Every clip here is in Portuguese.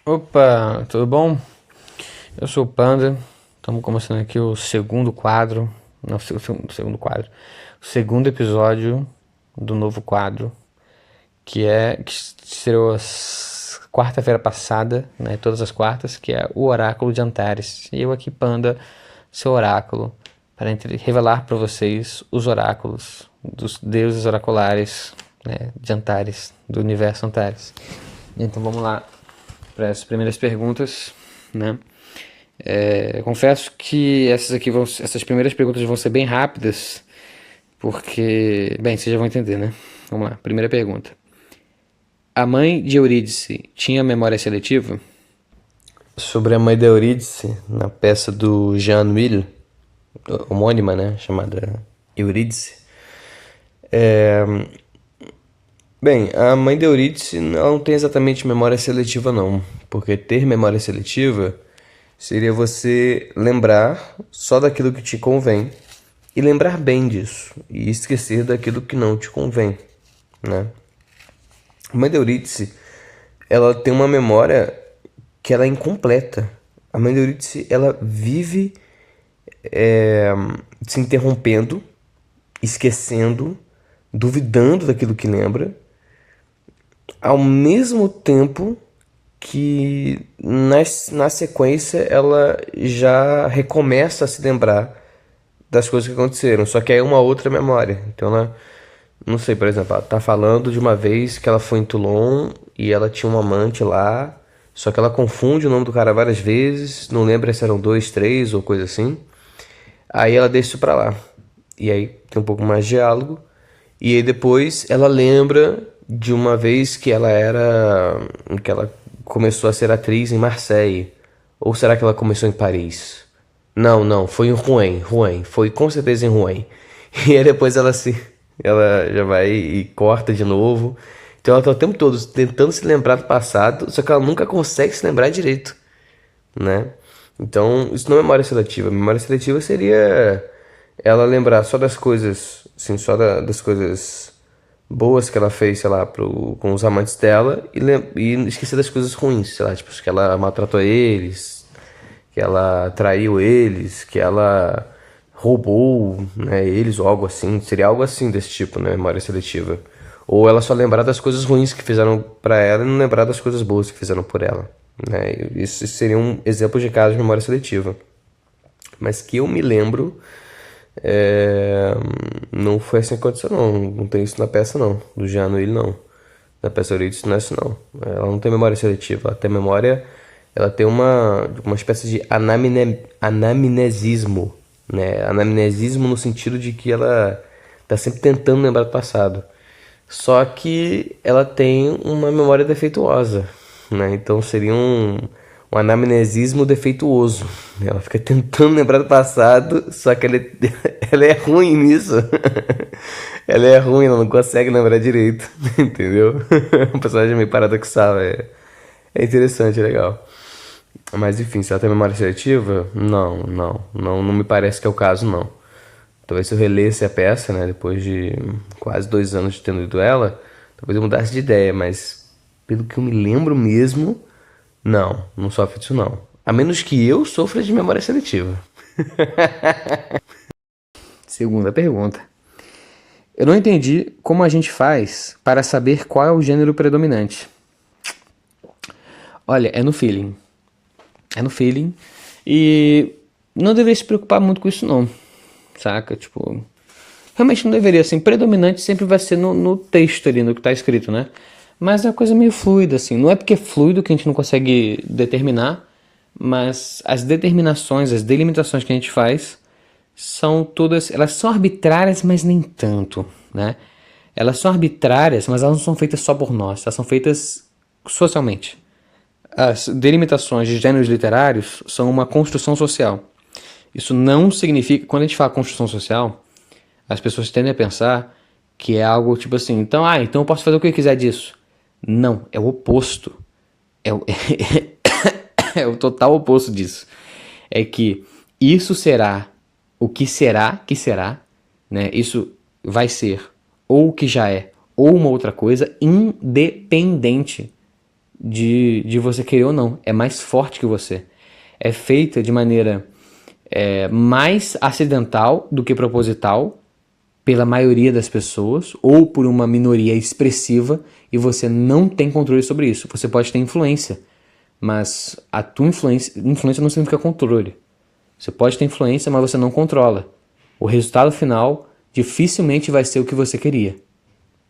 Opa, tudo bom? Eu sou o Panda. Estamos começando aqui o segundo quadro. Não, segundo quadro. O segundo episódio do novo quadro, que estreou quarta-feira passada, né? Todas as quartas, que é o Oráculo de Antares. E eu aqui, Panda, seu oráculo, para revelar para vocês os oráculos dos deuses oraculares, né, de Antares, do universo Antares. Então vamos lá para as primeiras perguntas, né? Confesso que essas primeiras perguntas vão ser bem rápidas, porque, bem, vocês já vão entender, né? Vamos lá, primeira pergunta. A mãe de Eurídice tinha memória seletiva? Sobre a mãe da Eurídice, na peça do Jean Mille, homônima, né, chamada Eurídice. Bem, a mãe da Eurídice não tem exatamente memória seletiva não, porque ter memória seletiva seria você lembrar só daquilo que te convém e lembrar bem disso, e esquecer daquilo que não te convém, né? A mãe da Eurídice, ela tem uma memória que ela é incompleta. A mãe da Eurídice, ela vive se interrompendo, esquecendo, duvidando daquilo que lembra, ao mesmo tempo que na sequência ela já recomeça a se lembrar das coisas que aconteceram, só que aí é uma outra memória. Então ela, não sei, por exemplo, ela tá falando de uma vez que ela foi em Toulon e ela tinha um amante lá, só que ela confunde o nome do cara várias vezes, não lembra se eram dois, três ou coisa assim. Aí ela deixa isso pra lá. E aí tem um pouco mais de diálogo. E aí depois ela lembra de uma vez que ela era. Que ela começou a ser atriz em Marseille. Ou será que ela começou em Paris? Não, não, foi em Rouen. Rouen. Foi com certeza em Rouen. E aí depois ela se. Ela já vai e corta de novo. Então ela tá o tempo todo tentando se lembrar do passado, só que ela nunca consegue se lembrar direito, né? Então, isso não é memória seletiva. Memória seletiva seria ela lembrar só das coisas, assim, das coisas boas que ela fez, sei lá, com os amantes dela e esquecer das coisas ruins, sei lá, tipo, que ela maltratou eles, que ela traiu eles, que ela roubou, né, eles ou algo assim. Seria algo assim desse tipo, né, memória seletiva. Ou ela só lembrar das coisas ruins que fizeram pra ela e não lembrar das coisas boas que fizeram por ela, né? Isso seria um exemplo de caso de memória seletiva. Mas que eu me lembro, é, não foi assim que aconteceu, não. Não tem isso na peça, não. Do Jean Noel, não. Na peça Eurídice não é isso, não. Ela não tem memória seletiva. Ela tem memória... Ela tem uma espécie de anamnesismo, né? Anamnesismo no sentido de que ela tá sempre tentando lembrar do passado. Só que ela tem uma memória defeituosa, né? Então seria um anamnesismo defeituoso. Ela fica tentando lembrar do passado, só que ela é, ela é ruim nisso. Ela é ruim, ela não consegue lembrar direito, entendeu? Um personagem meio paradoxal, é interessante, é legal. Mas enfim, se ela tem memória seletiva, não me parece que é o caso, não. Talvez se eu relesse a peça, né, depois de quase 2 anos de tendo lido ela, talvez eu mudasse de ideia, mas pelo que eu me lembro mesmo, não sofre disso não. A menos que eu sofra de memória seletiva. Segunda pergunta. Eu não entendi como a gente faz para saber qual é o gênero predominante. Olha, é no feeling. É no feeling. E não deveria se preocupar muito com isso, não. Saca? Tipo, realmente não deveria. Assim, predominante sempre vai ser no texto ali, no que está escrito, né? Mas é uma coisa meio fluida, assim. Não é porque é fluido que a gente não consegue determinar, mas as determinações, as delimitações que a gente faz são todas, elas são arbitrárias, mas nem tanto, né? Elas são arbitrárias, mas elas não são feitas só por nós, elas são feitas socialmente. As delimitações de gêneros literários são uma construção social. Isso não significa, quando a gente fala construção social, as pessoas tendem a pensar que é algo tipo assim, então eu posso fazer o que eu quiser disso. Não, é o oposto. É o, é o total oposto disso. É que isso será o que será, né? Isso vai ser ou o que já é, ou uma outra coisa, independente de você querer ou não. É mais forte que você. É feita de maneira mais acidental do que proposital pela maioria das pessoas ou por uma minoria expressiva e você não tem controle sobre isso. Você pode ter influência, mas a tua influência não significa controle. Você pode ter influência, mas você não controla. O resultado final dificilmente vai ser o que você queria.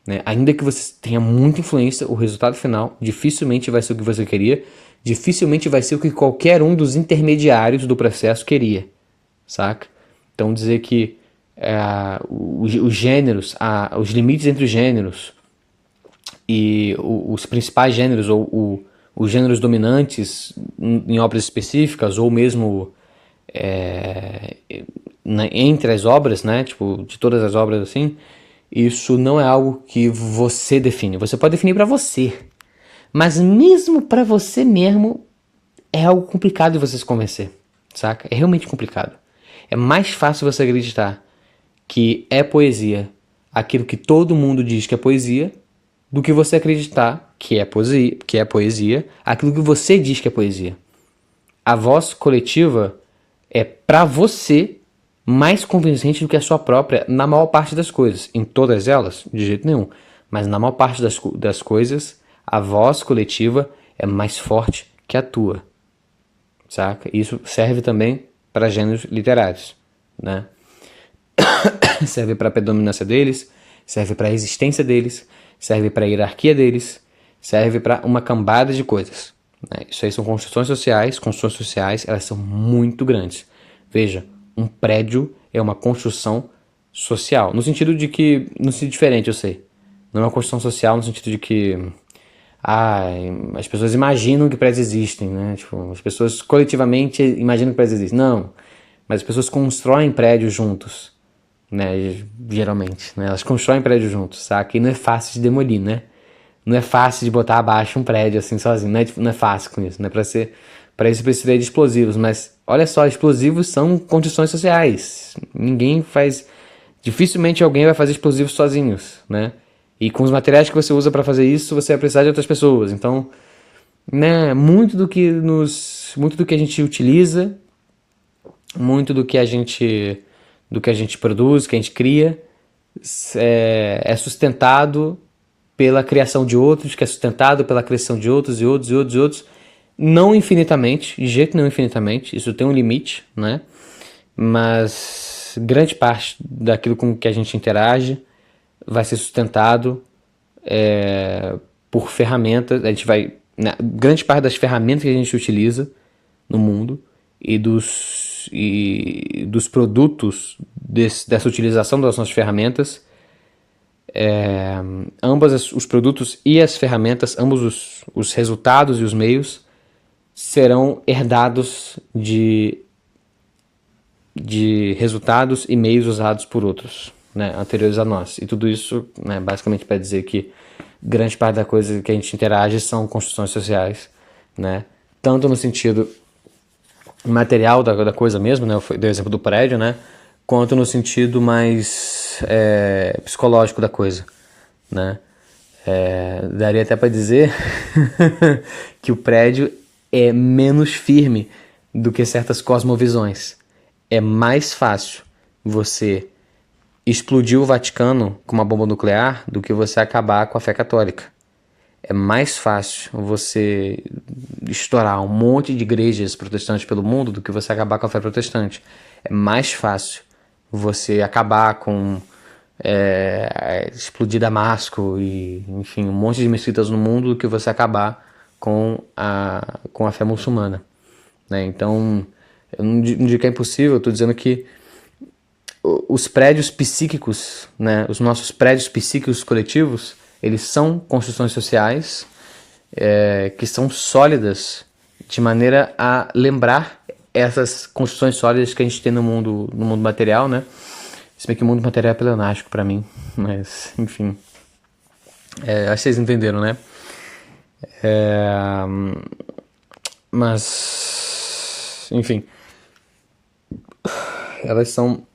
Né? Ainda que você tenha muita influência, o resultado final dificilmente vai ser o que você queria, dificilmente vai ser o que qualquer um dos intermediários do processo queria, saca? Então dizer que os gêneros, os limites entre os gêneros e os principais gêneros ou os gêneros dominantes em obras específicas ou mesmo entre as obras, né, tipo, de todas as obras assim, isso não é algo que você define. Você pode definir para você, mas mesmo para você mesmo é algo complicado de você se convencer, saca? É realmente complicado. É mais fácil você acreditar que é poesia aquilo que todo mundo diz que é poesia do que você acreditar que é poesia aquilo que você diz que é poesia. A voz coletiva é para você mais convincente do que a sua própria na maior parte das coisas. Em todas elas, de jeito nenhum. Mas na maior parte das coisas, a voz coletiva é mais forte que a tua. Saca? Isso serve também para gêneros literários, né? Serve para a predominância deles, serve para a existência deles, serve para a hierarquia deles, serve para uma cambada de coisas. Né? Isso aí são construções sociais, elas são muito grandes. Veja, um prédio é uma construção social, no sentido diferente, eu sei. Não é uma construção social no sentido de que as pessoas imaginam que prédios existem, né? Tipo, as pessoas coletivamente imaginam que prédios existem. Não, mas as pessoas constroem prédios juntos, né? Geralmente, né? Elas constroem prédios juntos, saca? E não é fácil de demolir, né? Não é fácil de botar abaixo um prédio assim sozinho, não é fácil com isso, né? Para isso precisa de explosivos, mas olha só, explosivos são construções sociais. Dificilmente alguém vai fazer explosivos sozinhos, né? E com os materiais que você usa para fazer isso, você vai precisar de outras pessoas. Então, né, muito do que a gente utiliza, muito do que a gente produz, que a gente cria, é sustentado pela criação de outros, que é sustentado pela criação de outros e outros e outros e outros. Não infinitamente, de jeito nenhum infinitamente, isso tem um limite, né? Mas grande parte daquilo com que a gente interage vai ser sustentado por ferramentas. Grande parte das ferramentas que a gente utiliza no mundo e dos produtos dessa utilização das nossas ferramentas, os produtos e as ferramentas, ambos os resultados e os meios serão herdados de resultados e meios usados por outros, né, anteriores a nós. E tudo isso, né, basicamente para dizer que grande parte da coisa que a gente interage são construções sociais, né, tanto no sentido material da coisa mesmo, né, eu dei o exemplo do prédio, né, quanto no sentido mais psicológico da coisa, né. Daria até para dizer que o prédio é menos firme do que certas cosmovisões. É mais fácil você explodir o Vaticano com uma bomba nuclear do que você acabar com a fé católica. É mais fácil você estourar um monte de igrejas protestantes pelo mundo do que você acabar com a fé protestante. É mais fácil você acabar com explodir Damasco e, enfim, um monte de mesquitas no mundo do que você acabar com a fé muçulmana, né? Então, eu não digo que é impossível, eu estou dizendo que os prédios psíquicos, né, os nossos prédios psíquicos coletivos, eles são construções sociais que são sólidas de maneira a lembrar essas construções sólidas que a gente tem no mundo material, né? Se bem que o mundo material é pleonástico para mim, mas, enfim, acho que vocês entenderam, né? Mas, enfim, elas são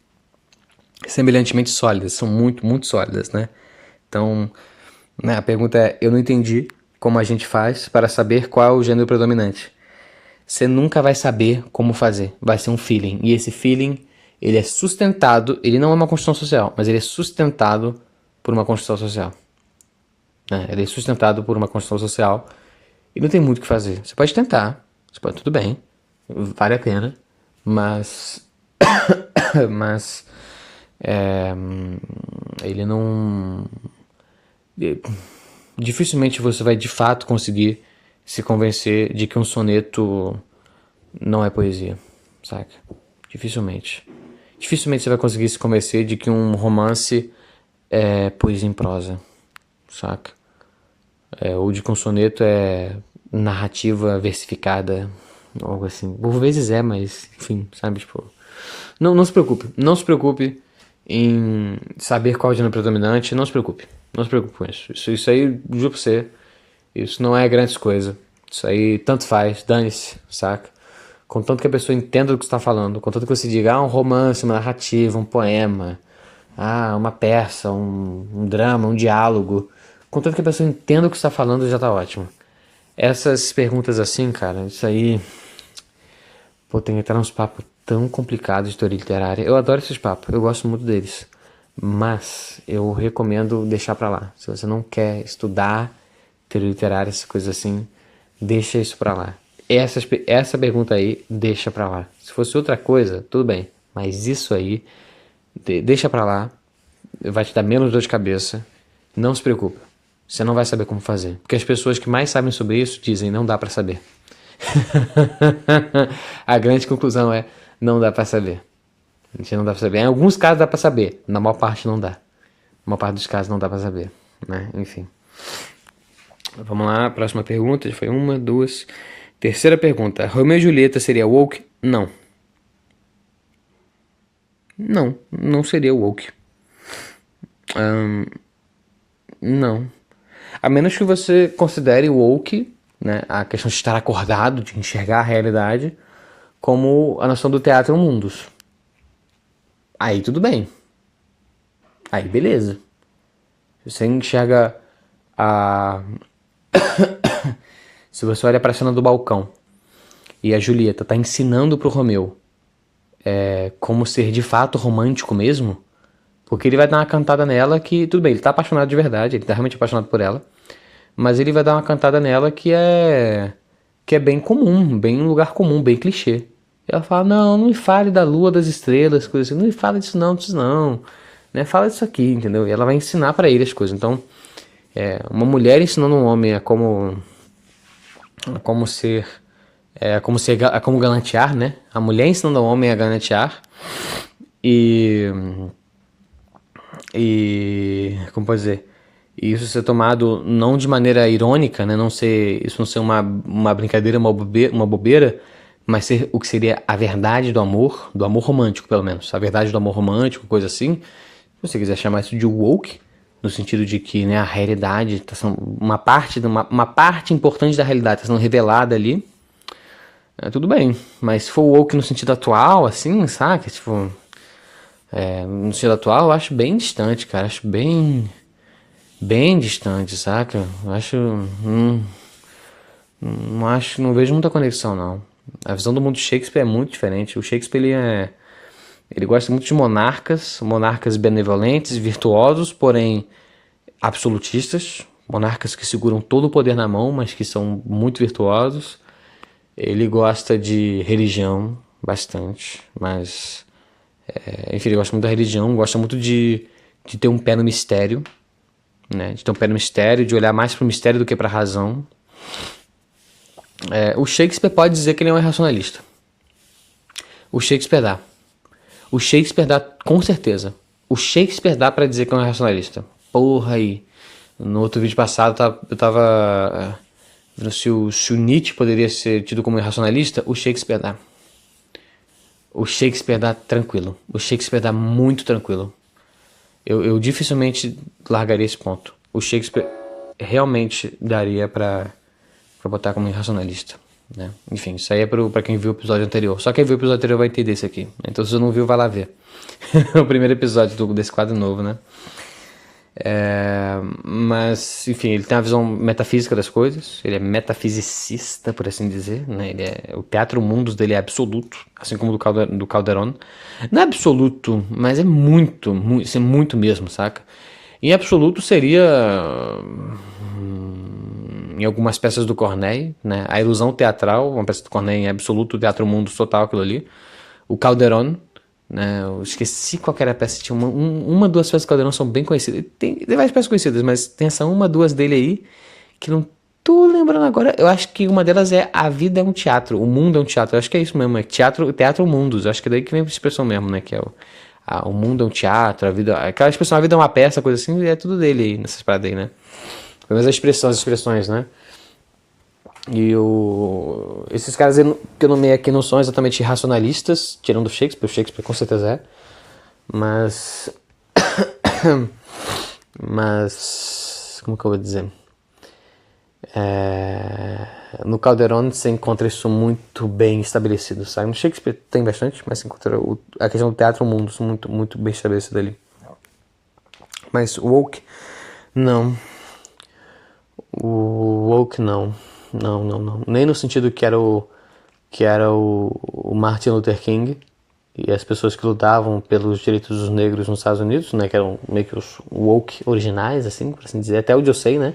semelhantemente sólidas, são muito, muito sólidas, né? Então, né, a pergunta é, eu não entendi como a gente faz para saber qual é o gênero predominante. Você nunca vai saber como fazer. Vai ser um feeling. E esse feeling, ele é sustentado, ele não é uma construção social, mas ele é sustentado por uma construção social. Ele é sustentado por uma construção social e não tem muito o que fazer. Você pode tentar, tudo bem, vale a pena, mas ele não... Dificilmente você vai de fato conseguir se convencer de que um soneto não é poesia, saca? Dificilmente. Dificilmente você vai conseguir se convencer de que um romance é poesia em prosa, saca? Ou de que um soneto é narrativa versificada, algo assim. Por vezes mas enfim, sabe? Tipo, não se preocupe. Não se preocupe em saber qual é o gênero predominante. Não se preocupe. Não se preocupe com isso. Isso aí, juro pra você, isso não é grande coisa. Isso aí tanto faz, dane-se, saca? Contanto que a pessoa entenda do que você está falando, contanto que você diga, um romance, uma narrativa, um poema, uma peça, um drama, um diálogo, contanto que a pessoa entenda o que você está falando, já tá ótimo. Essas perguntas assim, cara, isso aí, tem que entrar nos papos tão complicados de teoria literária. Eu adoro esses papos, eu gosto muito deles, mas eu recomendo deixar pra lá. Se você não quer estudar teoria literária, essas coisas assim, deixa isso pra lá. Essa pergunta aí, deixa pra lá. Se fosse outra coisa, tudo bem. Mas isso aí, deixa pra lá. Vai te dar menos dor de cabeça. Não se preocupa. Você não vai saber como fazer. Porque as pessoas que mais sabem sobre isso dizem, não dá pra saber. A grande conclusão é, não dá pra saber. A gente não dá pra saber. Em alguns casos dá pra saber. Na maior parte não dá. Na maior parte dos casos não dá pra saber, né? Enfim. Vamos lá, próxima pergunta. Já foi 1, 2... Terceira pergunta. Romeu e Julieta seria woke? Não. Não seria woke. Não. A menos que você considere woke, né, a questão de estar acordado, de enxergar a realidade, como a noção do teatro mundus. Aí tudo bem. Aí beleza. Você enxerga a... Se você olha para a cena do balcão e a Julieta tá ensinando pro Romeu como ser de fato romântico mesmo, porque ele vai dar uma cantada nela que, tudo bem, ele tá apaixonado de verdade, ele tá realmente apaixonado por ela, mas ele vai dar uma cantada nela que é bem comum, bem um lugar comum, bem clichê. E ela fala, não me fale da lua, das estrelas, coisas assim, não me fala disso não, né? Fala disso aqui, entendeu? E ela vai ensinar para ele as coisas. Então, uma mulher ensinando um homem a como galantear, né? A mulher ensinando ao homem a galantear e como pode dizer, isso ser tomado não de maneira irônica, né? Isso não ser uma brincadeira, uma bobeira, mas ser o que seria a verdade do amor romântico, pelo menos, a verdade do amor romântico, coisa assim. Se você quiser chamar isso de woke, no sentido de que, né, a realidade tá sendo uma parte importante da realidade está sendo revelada ali, tudo bem. Mas se for woke no sentido atual, assim, saca? Tipo, no sentido atual eu acho bem distante, cara. Acho bem distante, saca? Eu acho... não vejo muita conexão, não. A visão do mundo de Shakespeare é muito diferente. O Shakespeare, ele gosta muito de monarcas benevolentes, virtuosos, porém absolutistas, monarcas que seguram todo o poder na mão, mas que são muito virtuosos. Ele gosta de religião bastante, mas enfim, ele gosta muito da religião, gosta muito de ter um pé no mistério, né? De ter um pé no mistério, de olhar mais para o mistério do que para a razão. O Shakespeare pode dizer que ele é um irracionalista. O Shakespeare dá, com certeza. O Shakespeare dá pra dizer que é um racionalista. Porra aí. No outro vídeo passado eu tava vendo se o Nietzsche poderia ser tido como irracionalista. O Shakespeare dá. O Shakespeare dá tranquilo. O Shakespeare dá muito tranquilo. Eu dificilmente largaria esse ponto. O Shakespeare realmente daria pra botar como irracionalista, né? Enfim, isso aí é pra quem viu o episódio anterior. Só quem viu o episódio anterior vai entender isso aqui. Então se você não viu, vai lá ver. O primeiro episódio desse quadro novo, né? Mas, enfim, ele tem uma visão metafísica das coisas, ele é metafisicista, por assim dizer, né? O teatro mundos dele é absoluto, assim como do Calderon. Não é absoluto, mas é muito, isso é muito mesmo, saca? Em absoluto seria em algumas peças do Corneille, né? A ilusão teatral, uma peça do Corneille em absoluto, teatro mundo total, aquilo ali. O Calderon, né? Eu esqueci qual era a peça, tinha duas peças do Calderon são bem conhecidas. Tem várias peças conhecidas, mas tem essa duas dele aí, que não tô lembrando agora. Eu acho que uma delas é A Vida é um Teatro, O Mundo é um Teatro. Eu acho que é isso mesmo, é teatro mundos. Eu acho que é daí que vem a expressão mesmo, né? Que é o mundo é um teatro, a vida. Aquela expressão, a vida é uma peça, coisa assim, é tudo dele aí, nessas paradas aí, né? Pelo menos as expressões, né? E esses caras que eu nomeei aqui não são exatamente racionalistas, tirando o Shakespeare com certeza é. Mas. Como que eu vou dizer? No Calderon você encontra isso muito bem estabelecido, sabe? No Shakespeare tem bastante, mas você encontra a questão do teatro o mundo muito, muito bem estabelecido ali. Mas o woke, não. O woke, não. Não. Nem no sentido que era o Martin Luther King e as pessoas que lutavam pelos direitos dos negros nos Estados Unidos, né? Que eram meio que os woke originais, assim, por assim dizer. Até onde eu sei, né?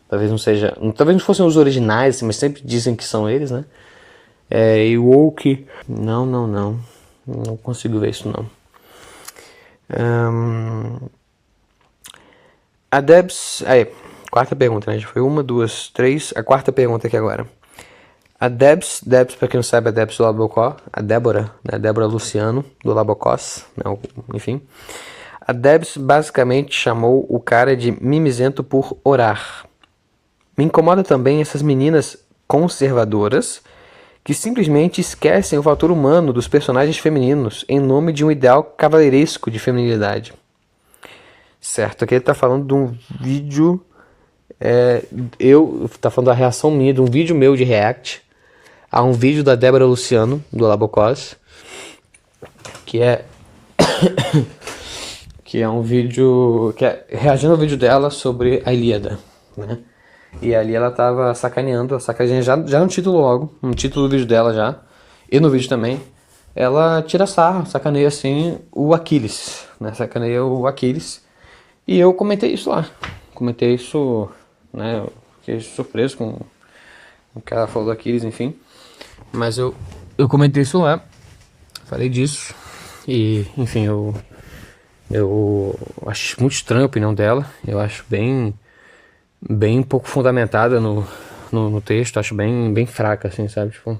Talvez não fossem os originais, assim, mas sempre dizem que são eles, né? E o woke, não consigo ver isso, não. A Debs, quarta pergunta, né? Já foi 1, 2, 3, a quarta pergunta aqui agora. A Debs, pra quem não sabe, a Debs do Labocó, a Débora, né? Débora Luciano, do Labocós, né? Enfim. A Debs basicamente chamou o cara de mimizento por orar. Me incomoda também essas meninas conservadoras que simplesmente esquecem o fator humano dos personagens femininos em nome de um ideal cavaleiresco de feminilidade. Certo, aqui ele tá falando de um vídeo, tá falando da reação minha, de um vídeo meu de react a um vídeo da Débora Luciano, do Labocós, que é um vídeo, reagindo ao vídeo dela sobre a Ilíada, né? E ali ela tava sacaneando, já no título logo, no título do vídeo dela já, e no vídeo também, ela tira sarro, sacaneia assim o Aquiles, né? Sacaneia o Aquiles. E eu comentei isso lá, né? Eu fiquei surpreso com o que ela falou do Aquiles, enfim. Mas eu comentei isso lá, falei disso, e enfim, eu acho muito estranha a opinião dela, eu acho bem pouco fundamentada no texto, acho bem fraca, assim, sabe, tipo,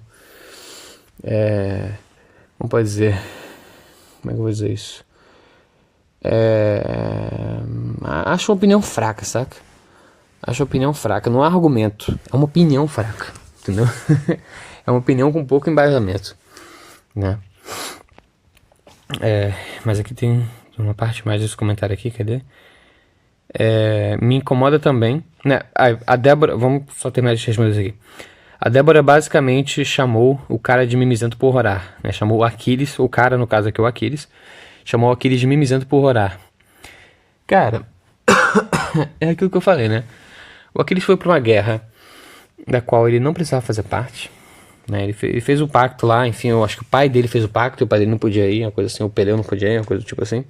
como pode dizer, como é que eu vou dizer isso, acho uma opinião fraca, saca, não há argumento, é uma opinião fraca, entendeu, é uma opinião com pouco embasamento, né, mas aqui tem uma parte mais desse comentário aqui, cadê? Me incomoda também, né? A Débora, vamos só terminar de responder isso aqui. A Débora basicamente chamou o cara de mimizento por orar, né? Chamou o Aquiles, o cara, no caso aqui o Aquiles, chamou o Aquiles de mimizento por orar. Cara, é aquilo que eu falei, né? O Aquiles foi para uma guerra da qual ele não precisava fazer parte, né? Ele fez o pacto lá, enfim, eu acho que o pai dele fez o pacto e o pai dele não podia ir, uma coisa assim, o Peleu não podia ir, uma coisa do tipo assim.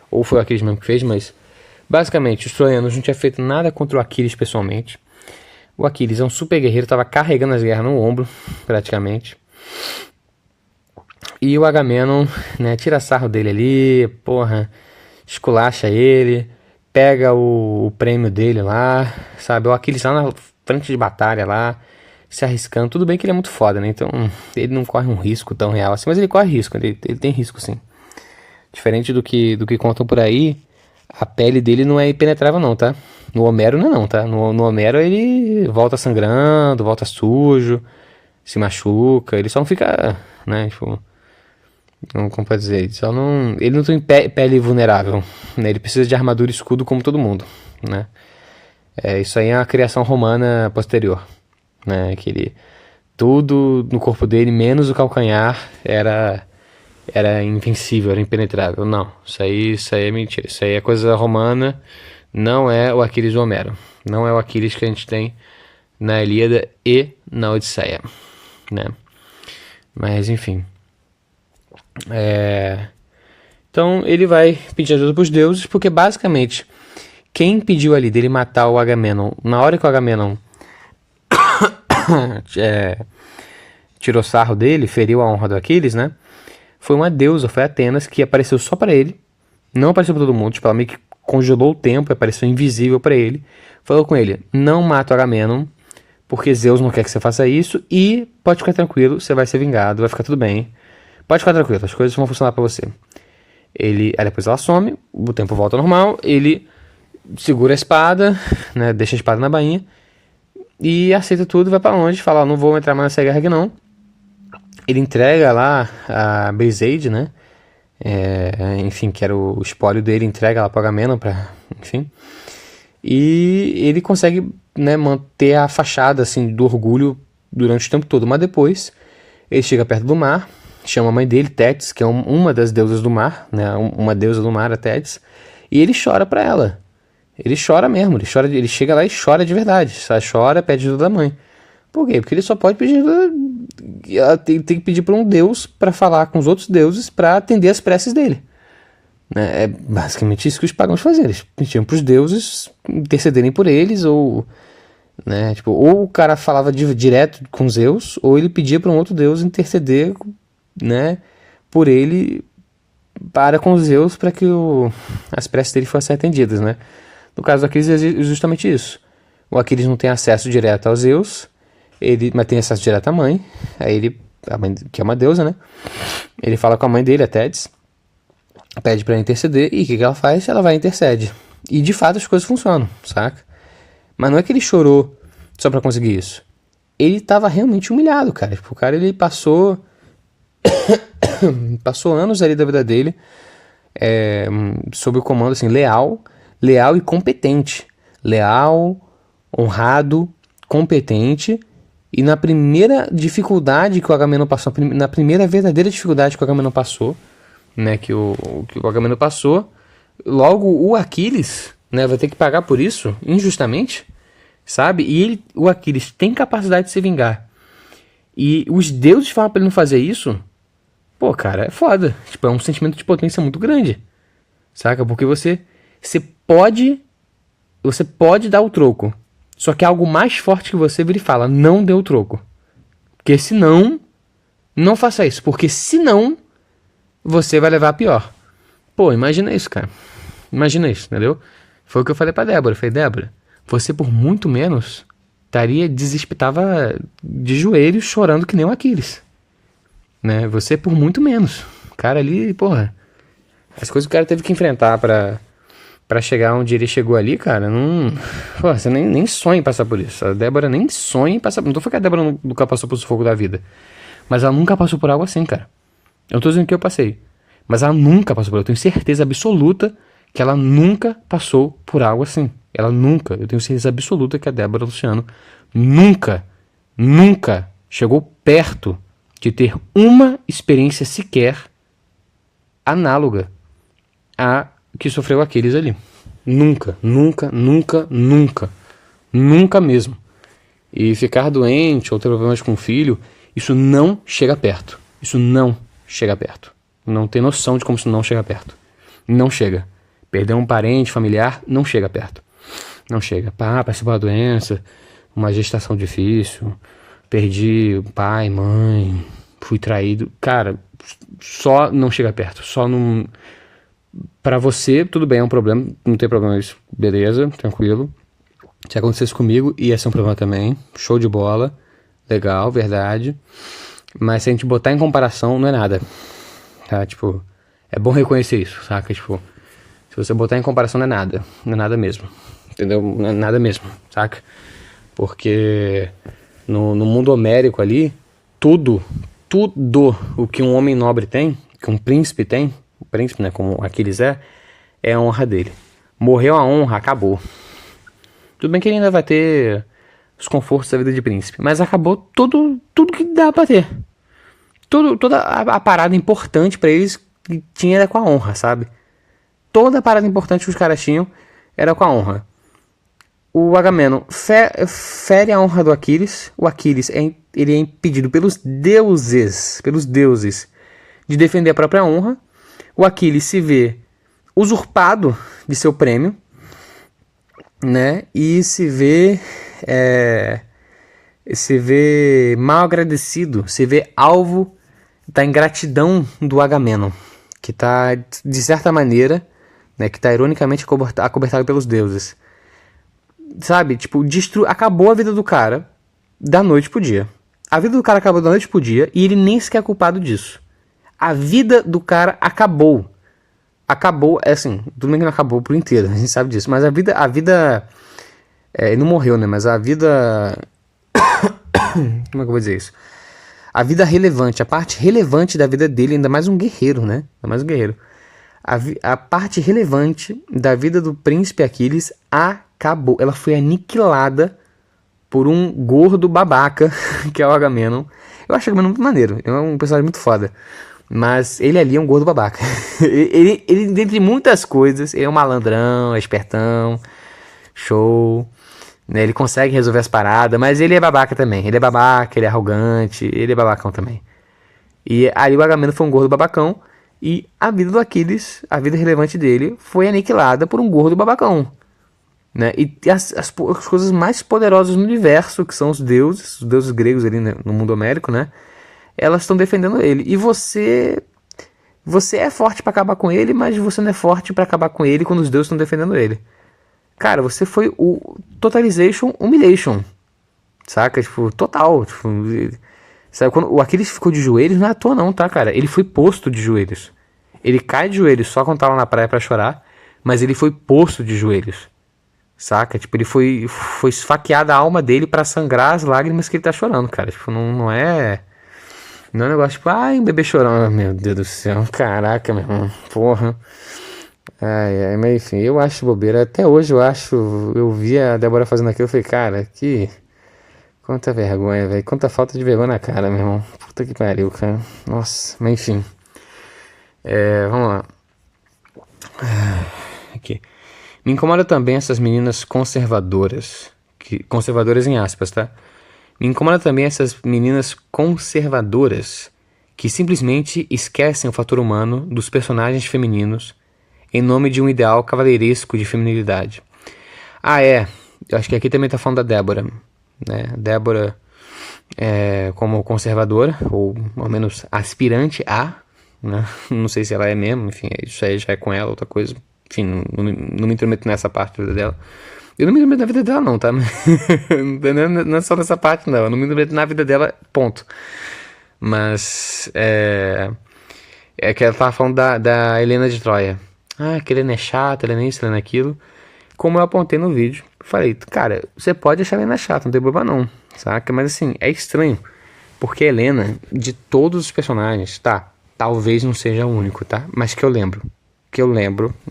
Ou foi o Aquiles mesmo que fez, mas basicamente os troianos não tinham feito nada contra o Aquiles pessoalmente. O Aquiles é um super guerreiro, estava carregando as guerras no ombro, praticamente. E o Agamenon, né, tira sarro dele ali, porra, esculacha ele, pega o prêmio dele lá, sabe? O Aquiles lá na frente de batalha lá, se arriscando. Tudo bem que ele é muito foda, né? Então ele não corre um risco tão real assim, mas ele corre risco, ele tem risco sim. Diferente do que contam por aí, a pele dele não é impenetrável não, tá? No Homero não é não, tá? No Homero ele volta sangrando, volta sujo, se machuca, ele só não fica, né, tipo, como pode dizer, ele não tem pele vulnerável, né? Ele precisa de armadura e escudo como todo mundo, né? Isso aí é uma criação romana posterior, né? Que tudo no corpo dele, menos o calcanhar, era invencível, era impenetrável. Não, isso aí é mentira. Isso aí é coisa romana, Não é o Aquiles do Homero. Não é o Aquiles que a gente tem na Ilíada e na Odisseia, né? Mas enfim. Então ele vai pedir ajuda para os deuses, porque basicamente quem pediu ali dele matar o Agamenon, na hora que o Agamenon tirou sarro dele, feriu a honra do Aquiles, né? Foi uma deusa, foi Atenas, que apareceu só para ele, não apareceu para todo mundo, tipo, ela meio que congelou o tempo, apareceu invisível para ele, falou com ele: não mata o Agamenon, porque Zeus não quer que você faça isso, e pode ficar tranquilo, você vai ser vingado, vai ficar tudo bem. Pode ficar tranquilo, as coisas vão funcionar pra você. Aí depois ela some, o tempo volta ao normal, ele segura a espada, né, deixa a espada na bainha, e aceita tudo, vai pra longe, fala: não vou entrar mais nessa guerra aqui não. Ele entrega lá a Briseide, né, enfim, que era o espólio dele, entrega lá pro Agamenon, enfim. E ele consegue, né, manter a fachada assim, do orgulho durante o tempo todo, mas depois ele chega perto do mar, chama a mãe dele, Tétis, que é uma das deusas do mar, né, uma deusa do mar, a Tétis, e ele chora pra ela. Ele chora mesmo, ele chega lá e chora de verdade, sabe? Chora, pede ajuda da mãe. Por quê? Porque ele só pode pedir ajuda, tem que pedir pra um deus pra falar com os outros deuses pra atender as preces dele. Né? É basicamente isso que os pagãos faziam, eles pediam pros deuses intercederem por eles, ou, né, tipo, ou o cara falava direto com Zeus, ou ele pedia para um outro deus interceder, né, por ele para com Zeus, para que as preces dele fossem atendidas, né. No caso do Aquiles é justamente isso. O Aquiles não tem acesso direto aos Zeus, mas tem acesso direto à mãe, a mãe, que é uma deusa, né. Ele fala com a mãe dele, a Tétis, pede para ela interceder, e o que ela faz? Ela vai e intercede. E de fato as coisas funcionam, saca? Mas não é que ele chorou só pra conseguir isso. Ele tava realmente humilhado, cara. Tipo, o cara, ele passou anos ali da vida dele sob o comando, assim, leal e competente. Leal, honrado, competente. E na primeira dificuldade que o Agamenon passou, na primeira verdadeira dificuldade que o Agamenon passou, né, que o Agamenon passou, logo o Aquiles, né, vai ter que pagar por isso, injustamente, sabe? E o Aquiles tem capacidade de se vingar. E os deuses falam pra ele não fazer isso. Pô, cara, é foda. Tipo, é um sentimento de potência muito grande, saca? Porque você pode dar o troco, só que algo mais forte que você vira e fala: não dê o troco. Porque senão, não faça isso. Porque senão, você vai levar a pior. Pô, imagina isso, cara. Imagina isso, entendeu? Foi o que eu falei pra Débora. Eu falei: Débora, você por muito menos tava de joelhos chorando que nem o Aquiles. Né? Você por muito menos. O cara ali, porra, as coisas que o cara teve que enfrentar pra chegar onde ele chegou ali, cara, não... Pô, você nem sonha em passar por isso. A Débora nem sonha em passar... Não tô falando que a Débora nunca passou por sufoco da vida, mas ela nunca passou por algo assim, cara. Eu não tô dizendo que eu passei, mas ela nunca passou por... Eu tenho certeza absoluta que ela nunca passou por algo assim. Ela nunca... Eu tenho certeza absoluta que a Débora Luciano nunca chegou perto de ter uma experiência sequer análoga a que sofreu Aquiles ali. Nunca mesmo. E ficar doente ou ter problemas com o filho, isso não chega perto. Isso não chega perto. Não tem noção de como isso não chega perto. Não chega. Perder um parente, familiar, não chega perto. Não chega. Passei por uma doença, uma gestação difícil, perdi pai, mãe, fui traído. Cara, só não chega perto. Só não... Pra você, tudo bem, é um problema. Não tem problema isso. Beleza, tranquilo. Se acontecesse comigo, ia ser um problema também. Show de bola. Legal, verdade. Mas se a gente botar em comparação, não é nada. Tá? Tipo, é bom reconhecer isso, saca? Tipo, se você botar em comparação, não é nada. Não é nada mesmo. Entendeu? Não é nada mesmo, saca? Porque no mundo homérico ali, tudo o que um homem nobre tem, que um príncipe tem, o príncipe, né, como Aquiles é a honra dele. Morreu a honra, acabou. Tudo bem que ele ainda vai ter os confortos da vida de príncipe, mas acabou tudo que dá pra ter. Toda a parada importante pra eles tinha era com a honra, sabe? Toda a parada importante que os caras tinham era com a honra. O Agamenon fere a honra do Aquiles. O Aquiles ele é impedido pelos deuses, de defender a própria honra. O Aquiles se vê usurpado de seu prêmio, né? E se vê mal agradecido, se vê alvo da ingratidão do Agamenon, que está, de certa maneira, né, que está ironicamente acobertado pelos deuses. Sabe, tipo, acabou a vida do cara da noite pro dia. A vida do cara acabou da noite pro dia e ele nem sequer é culpado disso. A vida do cara acabou. Acabou, assim, tudo bem que não acabou por inteiro, a gente sabe disso, mas a vida ele não morreu, né, mas a vida... Como é que eu vou dizer isso? A vida relevante, a parte relevante da vida dele, ainda mais um guerreiro, né? Ainda mais um guerreiro. A parte relevante da vida do príncipe Aquiles acabou. Ela foi aniquilada por um gordo babaca, que é o Agamenon. Eu acho o Agamenon muito maneiro, é um personagem muito foda. Mas ele ali é um gordo babaca. ele, dentre muitas coisas, ele é um malandrão, é espertão, show... Né, ele consegue resolver as paradas, mas ele é babaca também. Ele é babaca, ele é arrogante, ele é babacão também. E aí o Agamenon foi um gordo babacão. E a vida do Aquiles, a vida relevante dele, foi aniquilada por um gordo babacão. Né? E as coisas mais poderosas no universo, que são os deuses gregos ali, né, no mundo homérico, né? Elas estão defendendo ele. E você é forte pra acabar com ele, mas você não é forte pra acabar com ele quando os deuses estão defendendo ele. Cara, você foi o Totalization Humiliation. Saca? Tipo, total. Tipo, sabe, quando o Aquiles ficou de joelhos, não é à toa não, tá, cara? Ele foi posto de joelhos. Ele cai de joelhos só quando tá lá na praia pra chorar, mas ele foi posto de joelhos. Saca? Tipo, ele foi esfaqueada a alma dele pra sangrar as lágrimas que ele tá chorando, cara. Tipo, não é... Não é um negócio tipo, ai, um bebê chorando. Meu Deus do céu, caraca, meu irmão. Porra. Ai, mas enfim, eu acho bobeira. Até hoje eu vi a Débora fazendo aquilo, eu falei, cara, que... Quanta vergonha, velho. Quanta falta de vergonha na cara, meu irmão. Puta que pariu, cara. Nossa, mas enfim. Vamos lá. Aqui. Me incomoda também essas meninas conservadoras. Conservadoras em aspas, tá? Me incomoda também essas meninas conservadoras que simplesmente esquecem o fator humano dos personagens femininos em nome de um ideal cavaleiresco de feminilidade. Eu acho que aqui também tá falando da Débora, né? Débora como conservadora, ou ao menos aspirante a, né? Não sei se ela é mesmo, enfim, isso aí já é com ela, outra coisa. Enfim, não me intrometo nessa parte da vida dela. Eu não me intrometo na vida dela não, tá? Não é só nessa parte não, eu não me intrometo na vida dela, ponto. Mas é que ela tava falando da Helena de Troia. Que Helena é chata, Helena é isso, Helena é aquilo. Como eu apontei no vídeo, falei, cara, você pode achar a Helena chata, não tem problema não, saca? Mas assim, é estranho, porque a Helena, de todos os personagens, tá, talvez não seja o único, tá? Mas que eu lembro,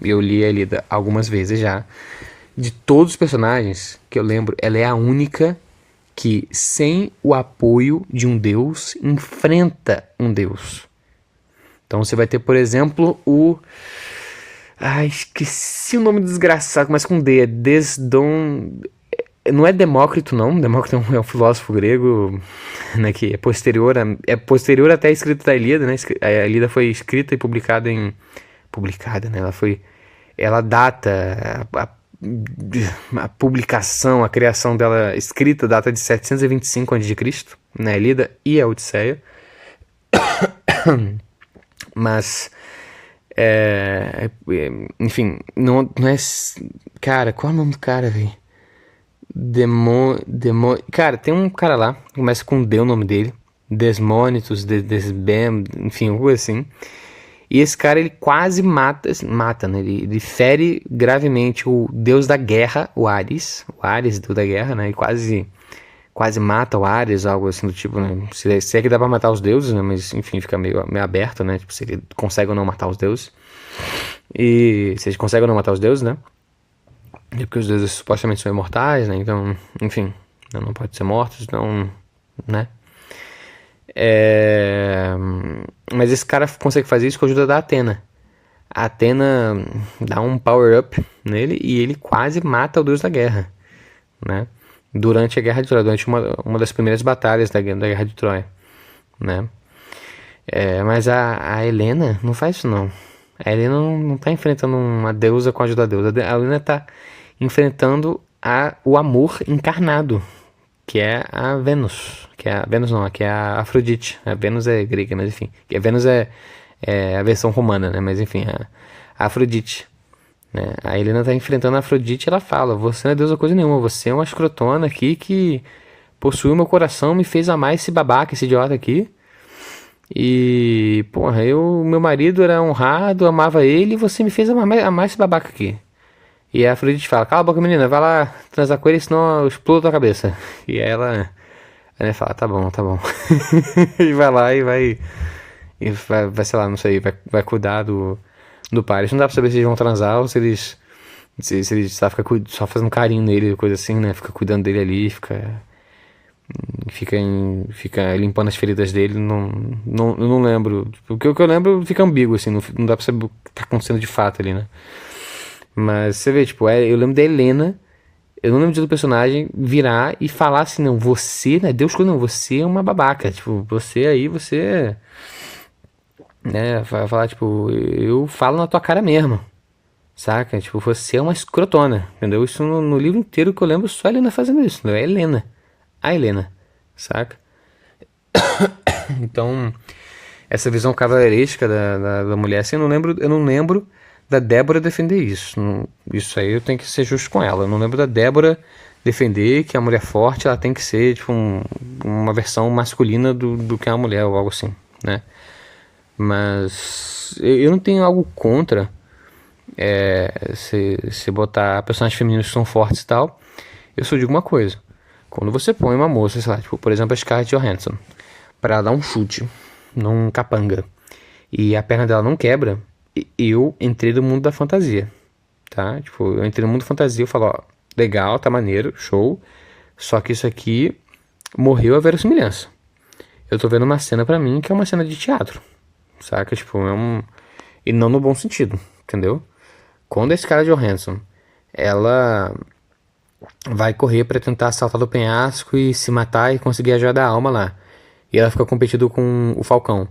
eu li a Lida algumas vezes já, de todos os personagens que eu lembro, ela é a única que, sem o apoio de um deus, enfrenta um deus. Então você vai ter, por exemplo, o... esqueci o nome desgraçado, começa com D, não é Demócrito não, Demócrito é um filósofo grego, né, que é posterior até a escrita da Ilíada, né, a Ilíada foi escrita e publicada, né, ela data, a publicação, a criação dela escrita data de 725 a.C., né, a Ilíada e a Odisseia, mas... enfim, não é... Cara, qual é o nome do cara, velho? Cara, tem um cara lá, começa com D o nome dele, Desmonitos, Desbem, enfim, algo assim. E esse cara, ele quase mata, né? Ele fere gravemente o deus da guerra, o Ares, deus da guerra, né? Ele quase mata o Ares, algo assim do tipo, né? Se é que dá pra matar os deuses, né? Mas, enfim, fica meio aberto, né? Tipo, se ele consegue ou não matar os deuses. E se ele consegue ou não matar os deuses, né? E porque os deuses supostamente são imortais, né? Então, enfim, não pode ser mortos, então, né? Mas esse cara consegue fazer isso com a ajuda da Atena. a Athena dá um power-up nele e ele quase mata o deus da guerra, né? Durante a Guerra de Troia, durante uma das primeiras batalhas da Guerra de Troia, né? Mas a Helena não faz isso não. A Helena não tá enfrentando uma deusa com a ajuda da deusa. A Helena tá enfrentando o amor encarnado, que é a Vênus. Que é a Vênus não, que é a Afrodite. A Vênus é grega, mas enfim. A Vênus é a versão romana, né? Mas enfim, a Afrodite. Né? A Helena tá enfrentando a Afrodite e ela fala: você não é deusa coisa nenhuma, você é uma escrotona aqui que possuiu meu coração, me fez amar esse babaca, esse idiota aqui. E, porra, meu marido era honrado, amava ele, e você me fez amar esse babaca aqui. E a Afrodite fala: cala a boca, menina, vai lá transar com ele, senão eu explodo tua cabeça. E ela fala: tá bom, tá bom. E vai lá e vai, sei lá, não sei, vai cuidar do Paris. Não dá pra saber se eles vão transar ou se eles só fazendo carinho nele, coisa assim, né? Fica cuidando dele ali, fica limpando as feridas dele. Eu não lembro. O que eu lembro fica ambíguo, assim, não dá pra saber o que tá acontecendo de fato ali, né? Mas você vê, tipo, eu lembro da Helena, eu não lembro do personagem virar e falar assim: não, você, né? Deus, não, você é uma babaca. Tipo, você. Né? Vai falar, tipo, eu falo na tua cara mesmo. Saca? Tipo, você é uma escrotona. Entendeu? Isso no livro inteiro que eu lembro, só a Helena fazendo isso. Não é a Helena. A Helena. Saca? Então, essa visão cavaleiresca da mulher, assim, eu não lembro da Débora defender isso. Isso aí eu tenho que ser justo com ela. Eu não lembro da Débora defender que a mulher forte ela tem que ser tipo uma versão masculina do que é uma mulher ou algo assim, né? Mas eu não tenho algo contra se botar personagens femininos que são fortes e tal. Eu só digo uma coisa: quando você põe uma moça, sei lá, tipo, por exemplo, a Scarlett Johansson, pra dar um chute num capanga e a perna dela não quebra, eu entrei no mundo da fantasia, tá? Tipo, eu entrei no mundo da fantasia, eu falo: ó, legal, tá maneiro, show, só que isso aqui morreu a verossimilhança. Eu tô vendo uma cena pra mim que é uma cena de teatro, saca? Tipo, e não no bom sentido, entendeu? Quando a Scarlett Johansson, ela vai correr pra tentar saltar do penhasco e se matar e conseguir a joia da alma lá, e ela fica competindo com o Falcão,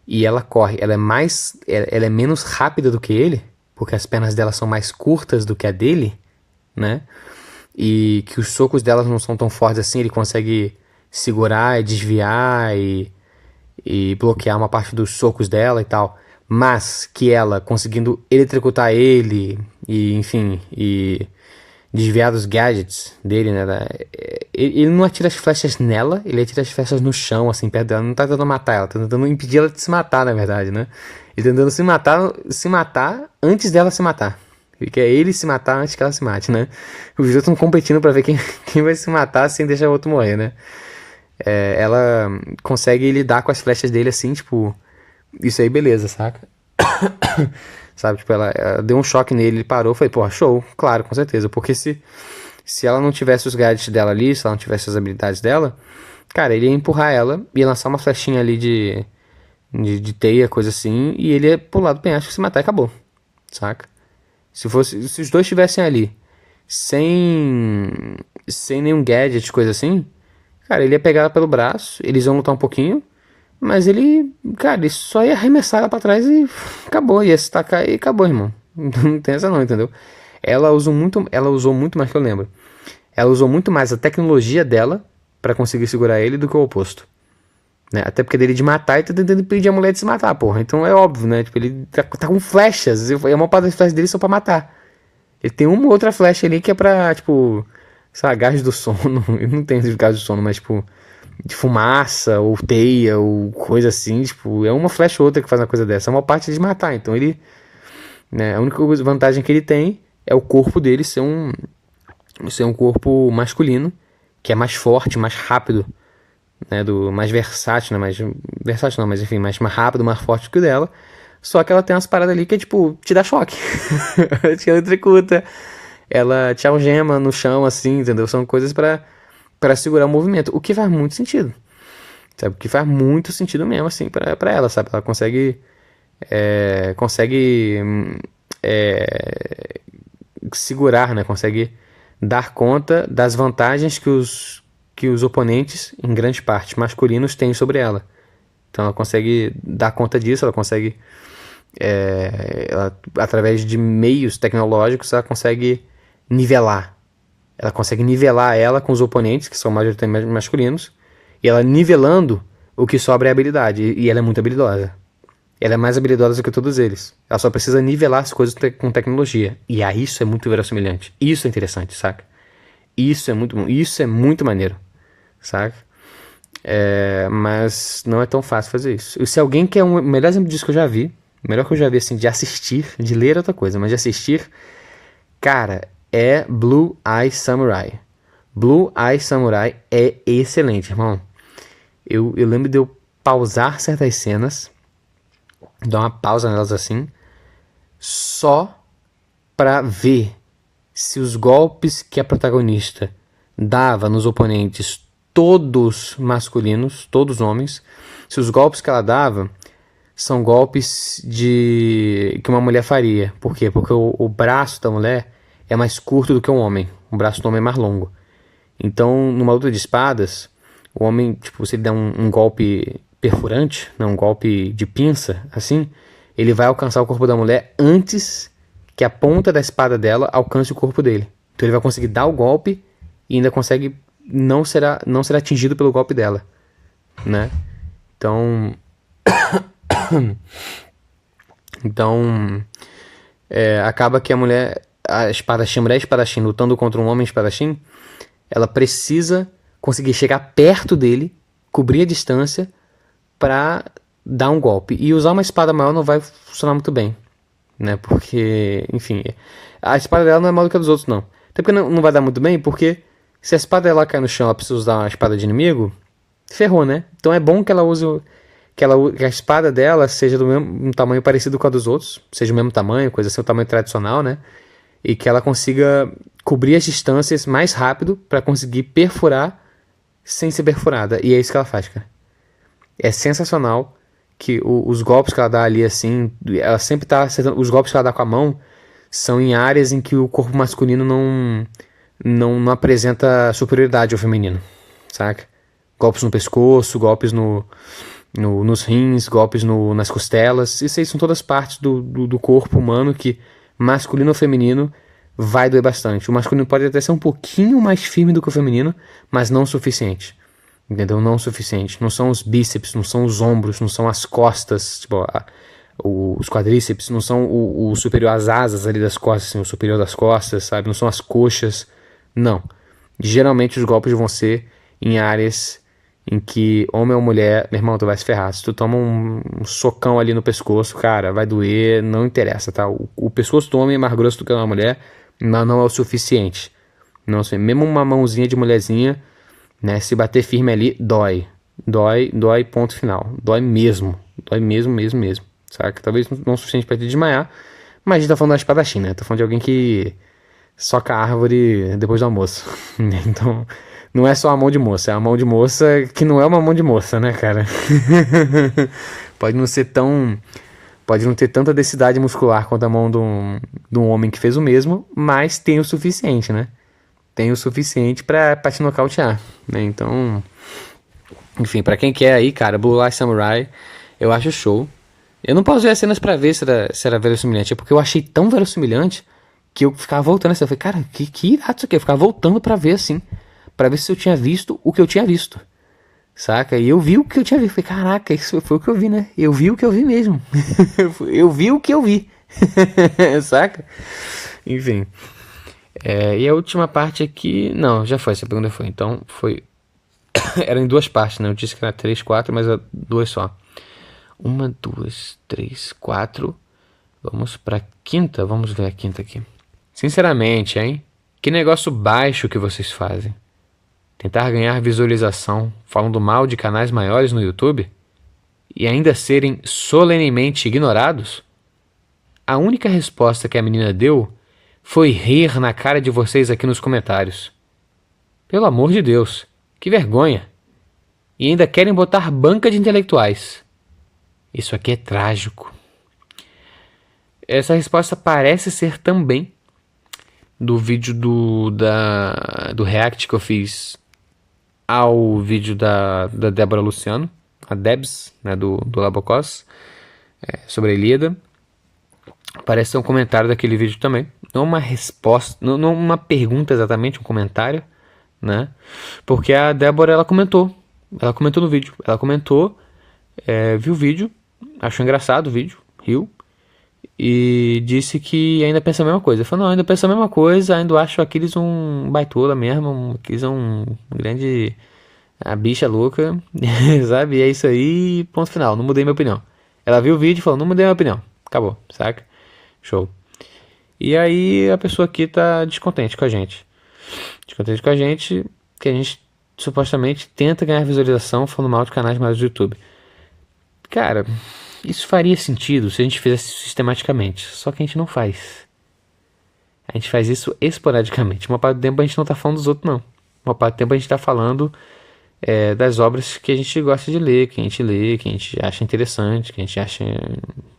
e ela corre, ela é menos rápida do que ele, porque as pernas dela são mais curtas do que a dele, né? E que os socos dela não são tão fortes assim, ele consegue segurar e desviar e bloquear uma parte dos socos dela e tal. Mas que ela, conseguindo eletrocutar ele e, enfim, e desviar dos gadgets dele, né? Ele não atira as flechas nela, ele atira as flechas no chão, assim, perto dela. Não tá tentando matar ela, tá tentando impedir ela de se matar, na verdade, né? Ele tá tentando se matar antes dela se matar. Ele quer ele se matar antes que ela se mate, né? Os dois estão competindo pra ver quem vai se matar sem deixar o outro morrer, né? Ela consegue lidar com as flechas dele assim, tipo, isso aí, beleza, saca? Sabe, tipo, ela deu um choque nele, ele parou, foi, pô, show, claro, com certeza, porque se ela não tivesse os gadgets dela ali, se ela não tivesse as habilidades dela, cara, ele ia empurrar ela, ia lançar uma flechinha ali de teia, coisa assim, e ele ia pular do penhasco, se matar e acabou, saca? Se os dois estivessem ali, sem nenhum gadget, coisa assim, cara, ele ia pegar ela pelo braço, eles iam lutar um pouquinho, mas ele só ia arremessar ela pra trás e acabou, ia se tacar e acabou, irmão. Não tem essa não, entendeu? Ela usou muito mais que eu lembro. Ela usou muito mais a tecnologia dela pra conseguir segurar ele do que o oposto. Né? Até porque dele de matar e tá tentando impedir a mulher de se matar, porra. Então é óbvio, né? Tipo, ele tá com flechas, e a maior parte das flechas dele são pra matar. Ele tem uma outra flecha ali que é pra, tipo, sei lá, gás do sono. Ele não tem gás do sono, mas, tipo, de fumaça, ou teia, ou coisa assim, tipo, é uma flecha ou outra que faz uma coisa dessa. É uma parte de matar, então ele, né, a única vantagem que ele tem é o corpo dele ser um corpo masculino, que é mais forte, mais rápido, né, mais versátil, né, versátil não, mas enfim, mais rápido, mais forte que o dela. Só que ela tem umas paradas ali que é tipo, te dá choque. Ela te eletrocuta, ela te algema no chão, assim, entendeu? São coisas pra segurar o movimento, o que faz muito sentido, sabe? O que faz muito sentido mesmo, assim, pra ela, sabe? Ela consegue consegue segurar, né? Consegue dar conta das vantagens que os oponentes, em grande parte masculinos, têm sobre ela. Então ela consegue dar conta disso, ela consegue, através de meios tecnológicos, ela consegue nivelar. Ela consegue nivelar ela com os oponentes, que são majoritariamente masculinos, e ela nivelando, o que sobra é a habilidade, e ela é muito habilidosa. Ela é mais habilidosa do que todos eles. Ela só precisa nivelar as coisas com tecnologia. E aí isso é muito verossimilhante. Isso é interessante, saca? Isso é muito maneiro, saca? Mas não é tão fácil fazer isso. E se alguém quer o melhor exemplo disso que eu já vi, o melhor que eu já vi, assim, de assistir, de ler é outra coisa, mas de assistir, cara, é Blue Eye Samurai. Blue Eye Samurai é excelente, irmão. Eu lembro de eu pausar certas cenas, dar uma pausa nelas assim, só pra ver se os golpes que a protagonista dava nos oponentes, todos masculinos, todos homens, se os golpes que ela dava são golpes que uma mulher faria. Por quê? Porque o braço da mulher é mais curto do que um homem. O braço do homem é mais longo. Então, numa luta de espadas, o homem, tipo, se ele der um golpe perfurante, um golpe de pinça, assim, ele vai alcançar o corpo da mulher antes que a ponta da espada dela alcance o corpo dele. Então ele vai conseguir dar o golpe e ainda consegue não será atingido pelo golpe dela, né? Então acaba que a mulher espadachim lutando contra um homem espadachim, ela precisa conseguir chegar perto dele, cobrir a distância para dar um golpe. E usar uma espada maior não vai funcionar muito bem, né? Porque, enfim, a espada dela não é maior do que a dos outros, não. Até porque não vai dar muito bem, porque se a espada dela cair no chão, ela precisa usar uma espada de inimigo, ferrou, né? Então é bom que ela use que a espada dela seja do mesmo tamanho parecido com a dos outros, seja o mesmo tamanho, coisa assim, o tamanho tradicional, né? E que ela consiga cobrir as distâncias mais rápido para conseguir perfurar sem ser perfurada. E é isso que ela faz, cara. É sensacional que os golpes que ela dá ali, assim, ela sempre tá acertando. Os golpes que ela dá com a mão são em áreas em que o corpo masculino não apresenta superioridade ao feminino, saca? Golpes no pescoço, golpes nos rins, golpes nas costelas. Isso aí são todas partes do corpo humano que, masculino ou feminino, vai doer bastante. O masculino pode até ser um pouquinho mais firme do que o feminino, mas não o suficiente. Entendeu? Não o suficiente. Não são os bíceps, não são os ombros, não são as costas, tipo, os quadríceps, não são o superior às asas ali das costas, assim, o superior das costas, sabe? Não são as coxas. Não. Geralmente os golpes vão ser em áreas em que homem ou mulher, meu irmão, tu vai se ferrar. Se tu toma um socão ali no pescoço, cara, vai doer, não interessa, tá? O pescoço do homem é mais grosso do que o da mulher, mas não é o suficiente. Não, assim, mesmo uma mãozinha de mulherzinha, né? Se bater firme ali, dói. Dói, ponto final. Dói mesmo. Dói mesmo. Saca? Talvez não o suficiente pra te desmaiar, mas a gente tá falando da espadachim, né? Tá falando de alguém que soca a árvore depois do almoço. Então, não é só a mão de moça, é a mão de moça que não é uma mão de moça, né, cara? Pode não ter tanta densidade muscular quanto a mão de um homem que fez o mesmo, mas tem o suficiente, né? Tem o suficiente pra te nocautear, né? Então, enfim, pra quem quer aí, cara, Blue Eye Samurai, eu acho show. Eu não posso ver as cenas pra ver se era verossimilhante, é porque eu achei tão verossimilhante que eu ficava voltando assim, eu falei, cara, que irado isso aqui, eu ficava voltando pra ver assim, pra ver se eu tinha visto o que eu tinha visto, saca? E eu vi o que eu tinha visto, falei, caraca, isso foi o que eu vi, né? Eu vi o que eu vi mesmo, eu vi o que eu vi, saca? Enfim, e a última parte aqui, não, já foi, essa pergunta foi, então foi, era em duas partes, né? Eu disse que era 3, 4, mas é 2 só. 1, 2, 3, 4. Vamos pra quinta? Vamos ver a quinta aqui. Sinceramente, hein? Que negócio baixo que vocês fazem. Tentar ganhar visualização falando mal de canais maiores no YouTube? E ainda serem solenemente ignorados? A única resposta que a menina deu foi rir na cara de vocês aqui nos comentários. Pelo amor de Deus, que vergonha. E ainda querem botar banca de intelectuais. Isso aqui é trágico. essa resposta parece ser também do vídeo do React que eu fiz ao vídeo da Débora Luciano, a Debs, né, do Labocos, sobre a Ilíada. Parece ser um comentário daquele vídeo também. Não uma resposta, não uma pergunta exatamente, um comentário, né? Porque a Débora, ela comentou no vídeo. Ela comentou, viu o vídeo, achou engraçado o vídeo, riu, e disse que ainda pensa a mesma coisa. Falou, não, ainda pensa a mesma coisa, ainda acho Aquiles um baitola mesmo, Aquiles é um grande... a bicha louca, sabe? E é isso aí, ponto final, não mudei minha opinião. Ela viu o vídeo e falou, não mudei minha opinião, acabou, saca? Show. E aí a pessoa aqui tá descontente com a gente. Descontente com a gente, que a gente supostamente tenta ganhar visualização falando mal de canais mais do YouTube. Cara, isso faria sentido se a gente fizesse sistematicamente, só que a gente não faz. A gente faz isso esporadicamente. Uma parte do tempo a gente não tá falando dos outros, não. Uma parte do tempo a gente tá falando das obras que a gente gosta de ler, que a gente lê, que a gente acha interessante, que a gente acha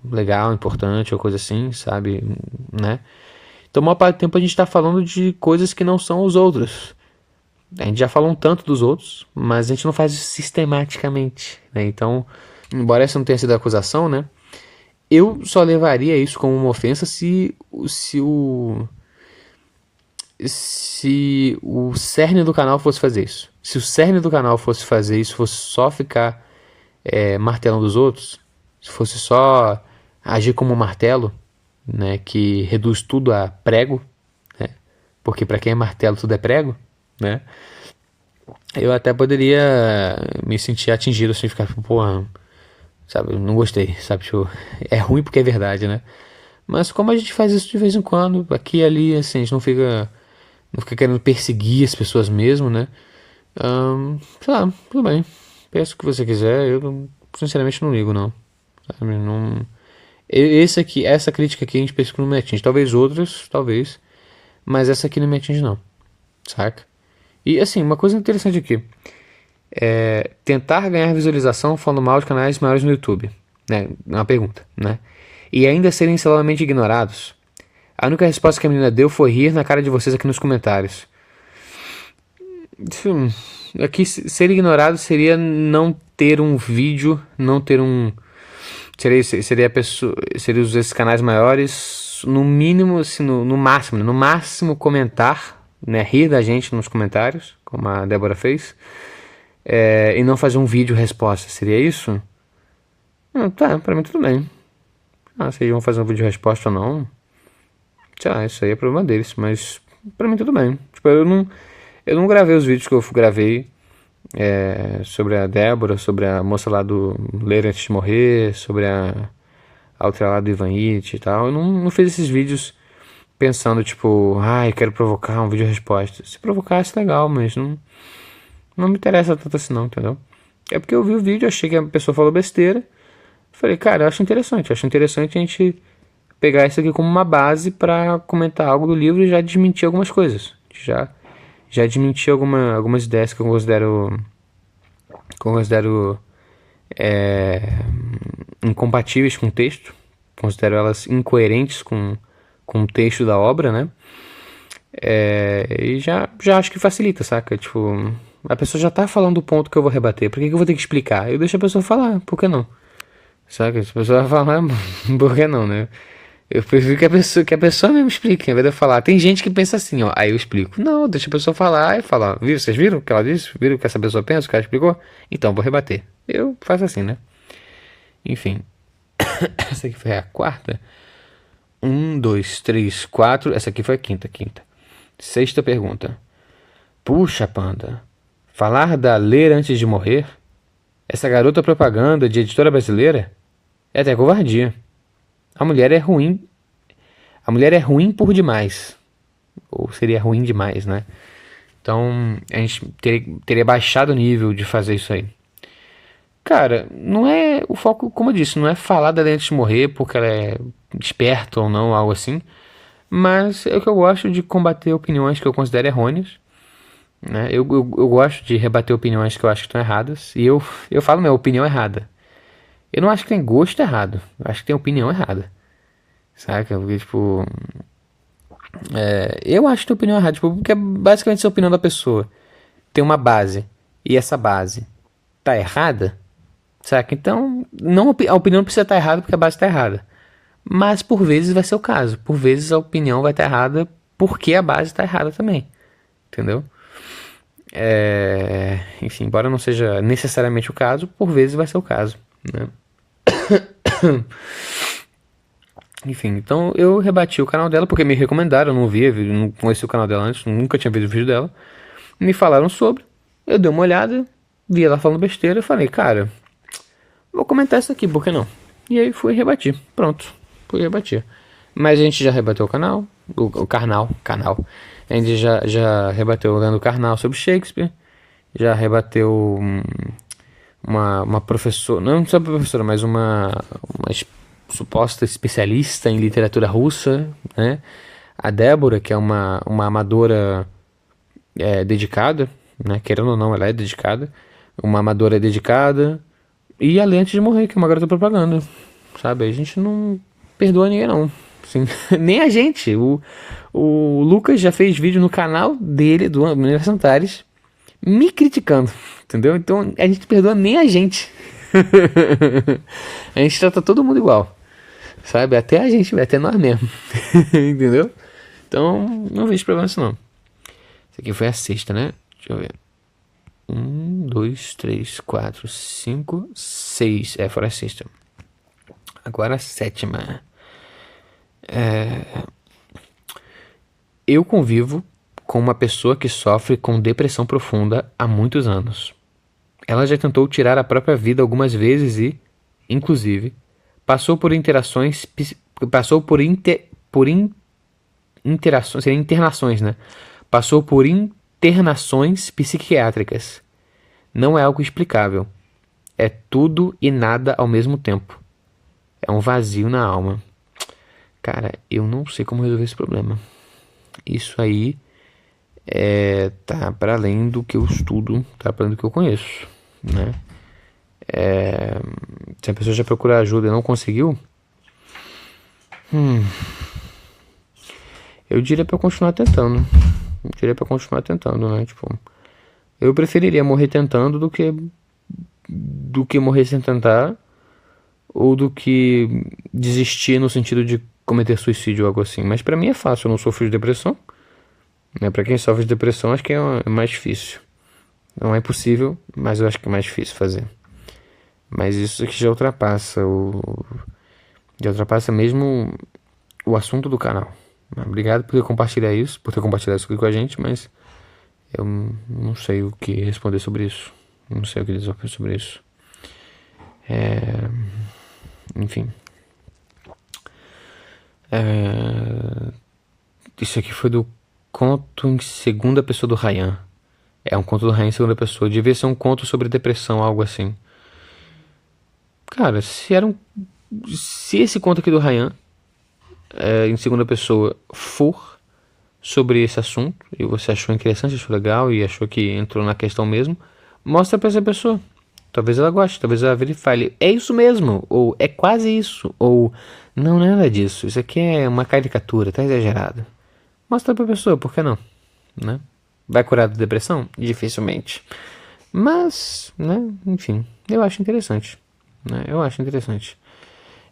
legal, importante, ou coisa assim, sabe, né? Então, uma parte do tempo a gente está falando de coisas que não são os outros. A gente já falou um tanto dos outros, mas a gente não faz isso sistematicamente, né? Então, embora essa não tenha sido a acusação, né? Eu só levaria isso como uma ofensa se o cerne do canal fosse fazer isso. Se o cerne do canal fosse fazer isso, fosse só ficar martelando os outros, se fosse só agir como um martelo, né, que reduz tudo a prego, né, porque para quem é martelo tudo é prego, né, eu até poderia me sentir atingido, assim, ficar, porra, sabe, não gostei, sabe, tipo, é ruim porque é verdade, né, mas como a gente faz isso de vez em quando, aqui e ali, assim, a gente não fica querendo perseguir as pessoas mesmo, né? Sei lá, tudo bem. Peça o que você quiser, eu sinceramente não ligo, não. Sabe? Não... Essa crítica aqui a gente pensa que não me atinge. Talvez outras, talvez. Mas essa aqui não me atinge, não. Saca? E assim, uma coisa interessante aqui. Tentar ganhar visualização falando mal de canais maiores no YouTube. Né? Uma pergunta, né? E ainda serem extremamente ignorados. A única resposta que a menina deu foi rir na cara de vocês aqui nos comentários. Aqui, ser ignorado seria não ter um vídeo, não ter um... Seria a pessoa... Seria esses canais maiores, no mínimo, assim, no máximo, né? No máximo comentar, né? Rir da gente nos comentários, como a Débora fez. E não fazer um vídeo resposta. Seria isso? Tá, pra mim tudo bem. Se eles vão fazer um vídeo resposta ou não... Sei lá, isso aí é problema deles, mas pra mim tudo bem. Tipo, eu não gravei os vídeos que eu gravei sobre a Débora, sobre a moça lá do Ler Antes de Morrer, sobre a outra lá do Ivanite e tal. Eu não fiz esses vídeos pensando, tipo, eu quero provocar um vídeo resposta. Se provocasse, legal, mas não me interessa tanto assim não, entendeu? É porque eu vi o vídeo, achei que a pessoa falou besteira. Falei, cara, eu acho interessante a gente pegar isso aqui como uma base para comentar algo do livro e já desmentir algumas coisas. Já desmentir algumas ideias que eu considero incompatíveis com o texto. Considero elas incoerentes com o texto da obra, né? E já acho que facilita, saca? Tipo, a pessoa já tá falando do ponto que eu vou rebater. Por que eu vou ter que explicar? Eu deixo a pessoa falar, por que não? Saca? Se a pessoa vai falar, por que não, né? Eu prefiro que a pessoa mesmo explique, ao invés de eu falar. Tem gente que pensa assim, ó, aí eu explico. Não, deixa a pessoa falar e falar. Viu? Vocês viram o que ela disse? Viram o que essa pessoa pensa? O que ela explicou? Então, vou rebater. Eu faço assim, né? Enfim. Essa aqui foi a quarta. 1, 2, 3, 4. Essa aqui foi a quinta. Sexta pergunta. Puxa, Panda. Falar da Ler Antes de Morrer? Essa garota propaganda de editora brasileira? É até covardia. A mulher é ruim por demais. Ou seria ruim demais, né? Então, a gente teria baixado o nível de fazer isso aí. Cara, não é o foco, como eu disse, não é falar da Ler Antes de Morrer porque ela é esperta ou não, algo assim. Mas é o que eu gosto de combater opiniões que eu considero errôneas. Né? Eu gosto de rebater opiniões que eu acho que estão erradas. E eu falo minha opinião errada. Eu não acho que tem gosto errado. Eu acho que tem opinião errada. saca? Porque, tipo, eu acho que tua opinião é errada, tipo, porque é basicamente a opinião da pessoa tem uma base, e essa base tá errada, saca? Então, não, a opinião não precisa estar errada porque a base tá errada. Mas por vezes vai ser o caso. Por vezes a opinião vai estar errada porque a base está errada também. Entendeu? Enfim, embora não seja necessariamente o caso, por vezes vai ser o caso. Né? Enfim, então eu rebati o canal dela porque me recomendaram, eu não via, não conheci o canal dela antes, nunca tinha visto o vídeo dela. Me falaram sobre, eu dei uma olhada, vi ela falando besteira, eu falei, cara, vou comentar isso aqui, por que não? E aí fui rebatir, pronto, fui rebatir. Mas a gente já rebateu o canal, o canal. A gente já rebateu lendo o Karnal sobre Shakespeare, já rebateu uma professora, não só professora, mas uma suposta especialista em literatura russa, né? A Débora, que é uma amadora dedicada, né? Querendo ou não, ela é dedicada. Uma amadora dedicada. E a Lê Antes de Morrer, que é uma garota propaganda, sabe? A gente não perdoa ninguém, não. Assim, nem a gente. O Lucas já fez vídeo no canal dele, do Universo Antares, me criticando, entendeu? Então a gente perdoa nem a gente. A gente trata todo mundo igual, sabe? Até a gente, até nós mesmo. Entendeu? Então não vejo problema nisso não. Isso aqui foi a sexta, né? Deixa eu ver. 1, 2, 3, 4, 5, 6. Fora a sexta. Agora a sétima. Eu convivo com uma pessoa que sofre com depressão profunda há muitos anos. Ela já tentou tirar a própria vida algumas vezes e, inclusive, passou por interações, seria internações, né? Passou por internações psiquiátricas. Não é algo explicável. É tudo e nada ao mesmo tempo. É um vazio na alma. Cara, eu não sei como resolver esse problema. Isso aí tá para além do que eu estudo, tá para além do que eu conheço, né? Se a pessoa já procurou ajuda e não conseguiu, eu diria para continuar tentando. Né? Tipo, eu preferiria morrer tentando do que morrer sem tentar, ou do que desistir no sentido de cometer suicídio ou algo assim. Mas pra mim é fácil, eu não sofro de depressão, né? Pra quem sofre de depressão, acho que é mais difícil. Não é impossível, mas eu acho que é mais difícil fazer. Mas isso aqui já ultrapassa mesmo o assunto do canal. Obrigado por ter compartilhado isso aqui com a gente, mas eu não sei o que responder sobre isso. Não sei o que dizer sobre isso. Enfim. Isso aqui foi do conto em segunda pessoa do Ryan. É um conto do Ryan em segunda pessoa. Devia ser um conto sobre depressão, algo assim. Cara, se esse conto aqui do Ryan em segunda pessoa for sobre esse assunto, e você achou interessante, achou legal e achou que entrou na questão mesmo, mostra pra essa pessoa. Talvez ela goste, talvez ela vire e fale, é isso mesmo, ou é quase isso, ou não é nada disso, isso aqui é uma caricatura, tá exagerado. Mostra pra pessoa, por que não? Né? Vai curar da depressão? Dificilmente. Mas, né, enfim, eu acho interessante. Né? Eu acho interessante.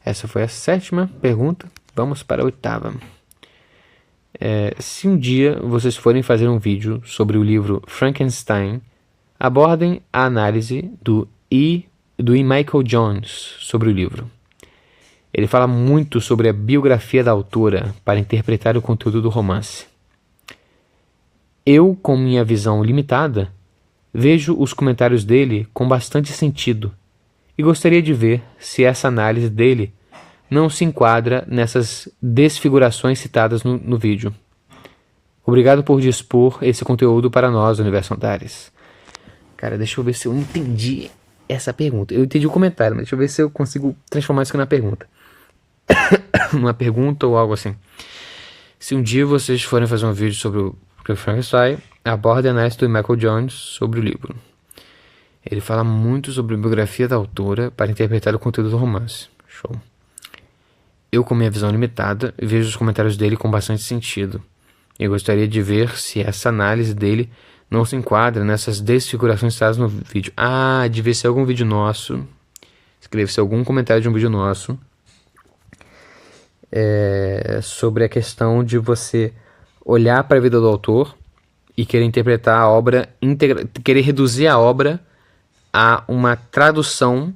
Essa foi a sétima pergunta. Vamos para a oitava. Se um dia vocês forem fazer um vídeo sobre o livro Frankenstein, abordem a análise do E. Michael Jones sobre o livro. Ele fala muito sobre a biografia da autora para interpretar o conteúdo do romance. Eu, com minha visão limitada, vejo os comentários dele com bastante sentido e gostaria de ver se essa análise dele não se enquadra nessas desfigurações citadas no vídeo. Obrigado por dispor esse conteúdo para nós, Universo Antares. Cara, deixa eu ver se eu entendi essa pergunta. Eu entendi o comentário, mas deixa eu ver se eu consigo transformar isso aqui na pergunta. Uma pergunta ou algo assim. Se um dia vocês forem fazer um vídeo sobre o Frankenstein, aborde a análise do Michael Jones sobre o livro. Ele fala muito sobre a biografia da autora para interpretar o conteúdo do romance. Show. Eu, com minha visão limitada, vejo os comentários dele com bastante sentido. Eu gostaria de ver se essa análise dele não se enquadra nessas desfigurações citadas no vídeo. Devia ser algum vídeo nosso. Escreve-se algum comentário de um vídeo nosso. Sobre a questão de você olhar para a vida do autor e querer interpretar a obra íntegra, querer reduzir a obra a uma tradução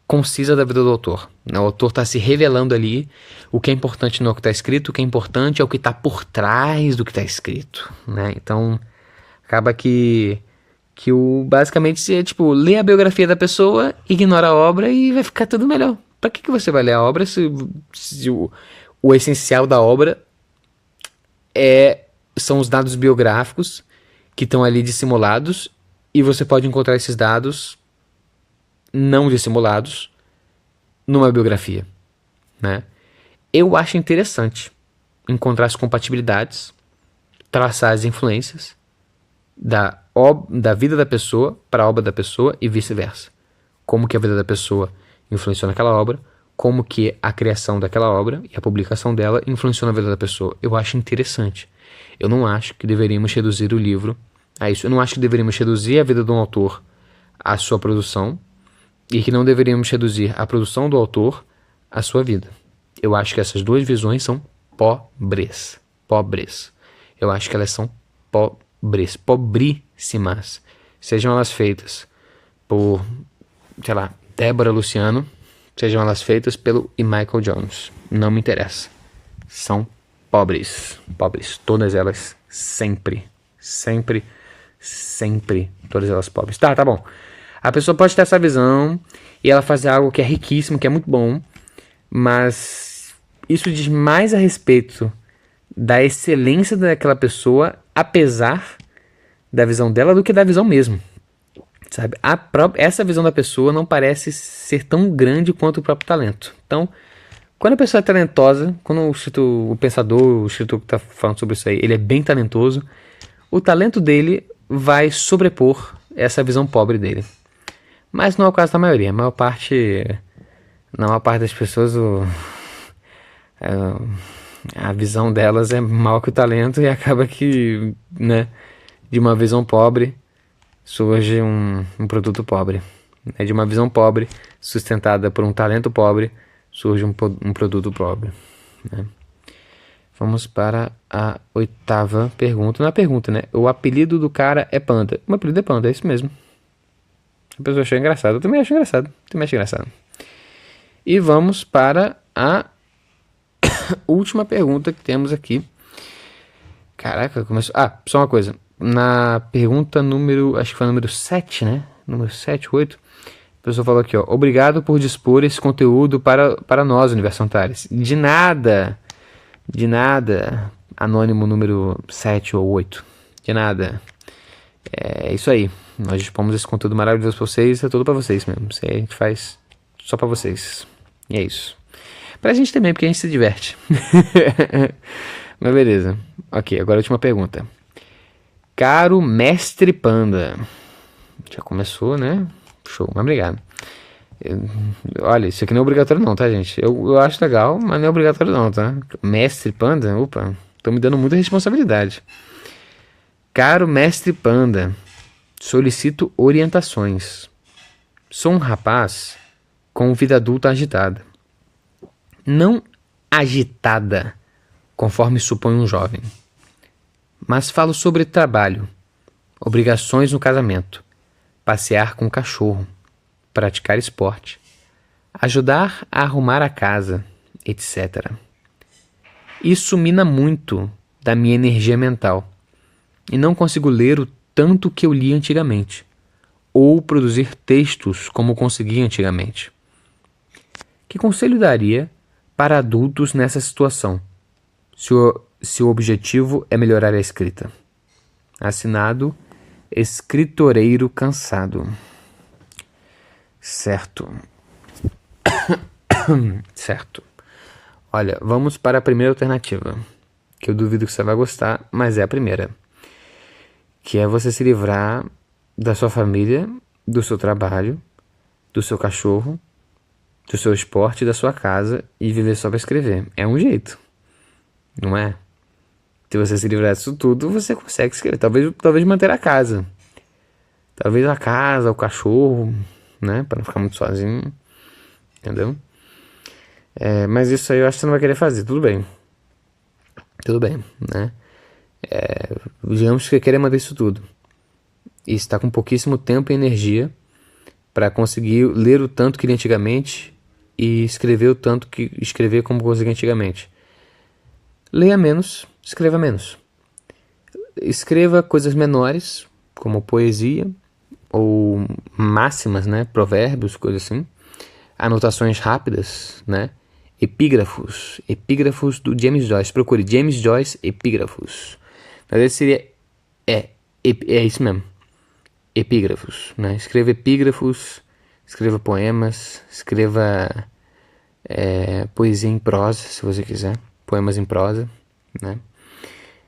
concisa da vida do autor. O autor está se revelando ali. O que é importante não é o que está escrito, o que é importante é o que está por trás do que está escrito, né? Então, acaba que basicamente é tipo, lê a biografia da pessoa, ignora a obra e vai ficar tudo melhor. Para que você vai ler a obra se o essencial da obra são os dados biográficos que estão ali dissimulados e você pode encontrar esses dados não dissimulados numa biografia, né? Eu acho interessante encontrar as compatibilidades, traçar as influências da vida da pessoa para a obra da pessoa e vice-versa. Como que a vida da pessoa influenciou naquela obra, como que a criação daquela obra e a publicação dela influenciou na vida da pessoa. Eu acho interessante. Eu não acho que deveríamos reduzir o livro a isso. Eu não acho que deveríamos reduzir a vida de um autor à sua produção e que não deveríamos reduzir a produção do autor à sua vida. Eu acho que essas duas visões são pobres. Pobres. Eu acho que elas são pobres. Pobríssimas. Sejam elas feitas por, sei lá, Débora Luciano, sejam elas feitas pelo e Michael Jones. Não me interessa. São pobres. Pobres. Todas elas sempre. Sempre. Sempre. Todas elas pobres. Tá bom. A pessoa pode ter essa visão e ela fazer algo que é riquíssimo, que é muito bom, mas isso diz mais a respeito da excelência daquela pessoa, apesar da visão dela, do que da visão mesmo. Sabe? Essa visão da pessoa não parece ser tão grande quanto o próprio talento. Então, quando a pessoa é talentosa, quando o pensador, o escritor que está falando sobre isso aí, ele é bem talentoso, o talento dele vai sobrepor essa visão pobre dele. Mas não é o caso da maioria. A maior parte das pessoas, a visão delas é maior que o talento e acaba que, né, de uma visão pobre surge um produto pobre. De uma visão pobre, sustentada por um talento pobre, surge um produto pobre. Né? Vamos para a 8ª pergunta. Não é pergunta, né? O apelido do cara é Panda. O meu apelido é Panda, é isso mesmo. A pessoa achou engraçado. Eu também acho engraçado. E vamos para a última pergunta que temos aqui. Caraca, começou... só uma coisa. Na pergunta número... Acho que foi número 7, né? Número 7, 8. A pessoa falou aqui, ó. Obrigado por dispor esse conteúdo para nós, universitários. De nada. Anônimo número 7 ou 8. De nada. É isso aí. Nós dispomos esse conteúdo maravilhoso pra vocês. É tudo pra vocês mesmo. Isso aí a gente faz só pra vocês. E é isso. Pra gente também, porque a gente se diverte. Mas beleza. Ok, agora a última pergunta. Caro mestre Panda. Já começou, né? Show, mas obrigado. Olha, isso aqui não é obrigatório não, tá, gente? Eu acho legal, mas não é obrigatório não, tá? Mestre Panda, opa, tô me dando muita responsabilidade. Caro mestre Panda, solicito orientações. Sou um rapaz com vida adulta agitada. Não agitada, conforme supõe um jovem. Mas falo sobre trabalho, obrigações no casamento, passear com o cachorro, praticar esporte, ajudar a arrumar a casa, etc. Isso mina muito da minha energia mental e não consigo ler o tanto que eu li antigamente ou produzir textos como consegui antigamente. Que conselho daria para adultos nessa situação, se o objetivo é melhorar a escrita? Assinado Escritoreiro Cansado. Certo. Certo. Olha, vamos para a primeira alternativa, que eu duvido que você vai gostar, mas é a primeira. Que é você se livrar da sua família, do seu trabalho, do seu cachorro, do seu esporte, da sua casa e viver só pra escrever. É um jeito, não é? Se você se livrar disso tudo, você consegue escrever. Talvez manter a casa. Talvez a casa, o cachorro, né? Pra não ficar muito sozinho. Entendeu? Mas isso aí eu acho que você não vai querer fazer. Tudo bem. Tudo bem, né? Digamos que você querer manter isso tudo. E está com pouquíssimo tempo e energia para conseguir ler o tanto que li antigamente e escrever o tanto que escrever como consegui antigamente. Leia menos, escreva menos. Escreva coisas menores, como poesia ou máximas, né? Provérbios, coisas assim. Anotações rápidas, né? Epígrafos do James Joyce. Procure James Joyce epígrafos. Na verdade seria é isso mesmo. Epígrafos, né? Escreva epígrafos, escreva poemas, escreva poesia em prosa, se você quiser. Poemas em prosa, né?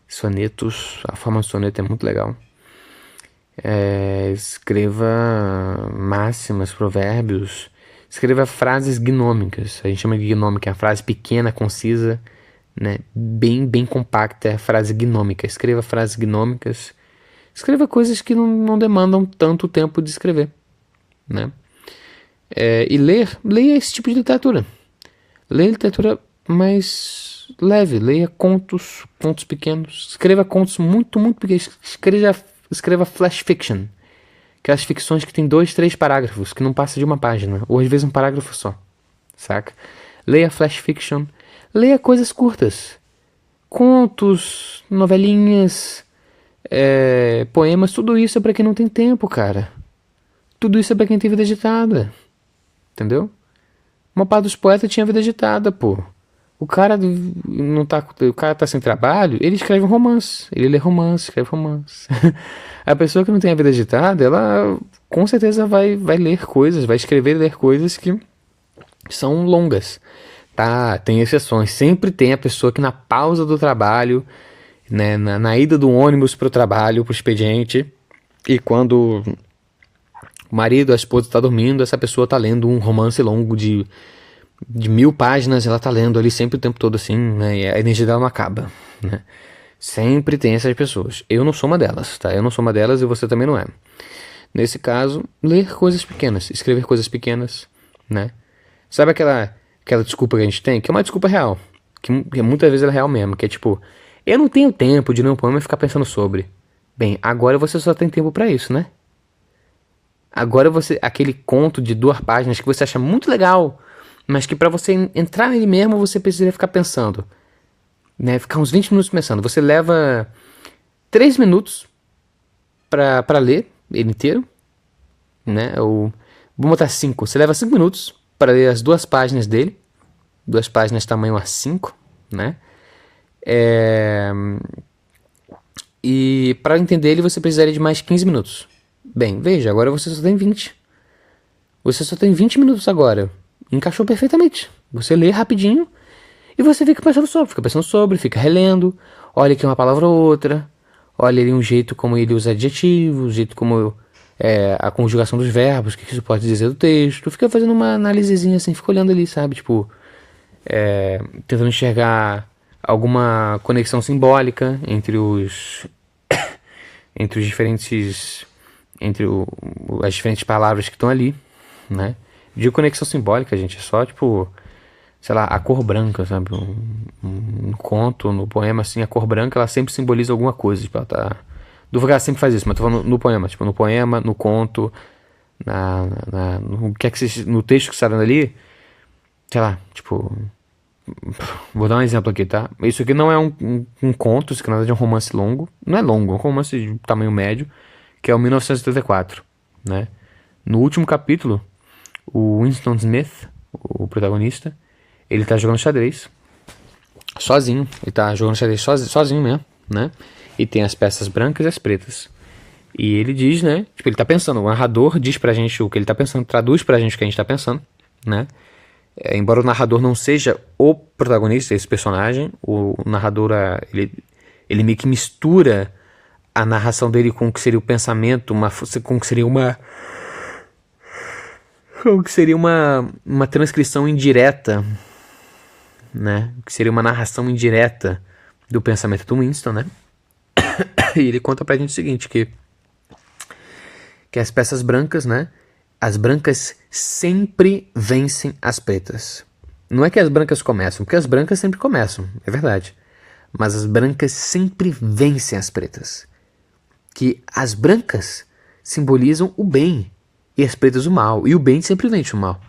Sonetos, a forma de soneto é muito legal. Escreva máximas, provérbios. Escreva frases gnômicas. A gente chama de gnômica, a frase pequena, concisa, né? Bem compacta, é a frase gnômica. Escreva frases gnômicas. Escreva coisas que não demandam tanto tempo de escrever, né? E leia esse tipo de literatura. Leia literatura mais leve. Leia contos pequenos. Escreva contos muito pequenos. Escreva flash fiction. Aquelas ficções que tem 2, 3 parágrafos, que não passa de uma página, ou às vezes um parágrafo só, saca? Leia flash fiction, leia coisas curtas, contos, novelinhas, poemas, tudo isso é pra quem não tem tempo, cara. Tudo isso é pra quem tem vida agitada, entendeu? Uma parte dos poetas tinha vida agitada, pô. O cara tá sem trabalho, ele escreve um romance. Ele lê romance, escreve romance. A pessoa que não tem a vida agitada, ela com certeza vai ler coisas, vai escrever e ler coisas que são longas. Tá, tem exceções. Sempre tem a pessoa que na pausa do trabalho, né, na ida do ônibus pro trabalho, pro expediente, e quando o marido, a esposa tá dormindo, essa pessoa tá lendo um romance longo de 1000 páginas, ela tá lendo ali sempre o tempo todo assim, né? E a energia dela não acaba, né? Sempre tem essas pessoas. Eu não sou uma delas, tá? Eu não sou uma delas e você também não é. Nesse caso, ler coisas pequenas, escrever coisas pequenas, né? Sabe aquela desculpa que a gente tem? Que é uma desculpa real. Que muitas vezes ela é real mesmo. Que é tipo, eu não tenho tempo de ler um poema e ficar pensando sobre. Bem, agora você só tem tempo pra isso, né? Agora aquele conto de 2 páginas que você acha muito legal, mas que pra você entrar nele mesmo, você precisaria ficar pensando, né? Ficar uns 20 minutos pensando. Você leva 3 minutos pra ler ele inteiro, né? Ou vou botar 5. Você leva 5 minutos para ler as 2 páginas dele. 2 páginas tamanho A5, né? E para entender ele, você precisaria de mais 15 minutos. Bem, veja, agora você só tem 20. Você só tem 20 minutos agora. Encaixou perfeitamente. Você lê rapidinho e você fica pensando sobre, fica relendo, olha aqui uma palavra ou outra, olha ali um jeito como ele usa adjetivos, um jeito como a conjugação dos verbos, o que isso pode dizer do texto. Fica fazendo uma análisezinha assim, fica olhando ali, sabe? Tipo, tentando enxergar alguma conexão simbólica entre as diferentes palavras que estão ali, né? De conexão simbólica, gente, é só tipo, sei lá, a cor branca, sabe? Um conto, no poema, assim, a cor branca, ela sempre simboliza alguma coisa, tipo, ela tá... Dúvida sempre faz isso, mas tô falando no poema, tipo, no poema, no conto, no texto que você tá dando ali, sei lá, tipo... Vou dar um exemplo aqui, tá? Isso aqui não é um conto, isso aqui na verdade é um romance longo. Não é longo, é um romance de tamanho médio, que é o 1984, né? No último capítulo, o Winston Smith, o protagonista, ele tá jogando xadrez sozinho. Ele tá jogando xadrez sozinho mesmo, né? E tem as peças brancas e as pretas. E ele diz, né? Tipo, ele tá pensando, o narrador diz pra gente o que ele tá pensando, traduz pra gente o que a gente tá pensando, né? Embora o narrador não seja o protagonista, esse personagem, o narrador, ele meio que mistura a narração dele com o que seria o pensamento, com o que seria O que seria uma transcrição indireta, né? Que seria uma narração indireta do pensamento do Winston, né? E ele conta pra gente o seguinte, que as peças brancas, né? As brancas sempre vencem as pretas. Não é que as brancas começam, porque as brancas sempre começam, é verdade. Mas as brancas sempre vencem as pretas. Que as brancas simbolizam o bem e as pretas o mal. E o bem sempre vence o mal.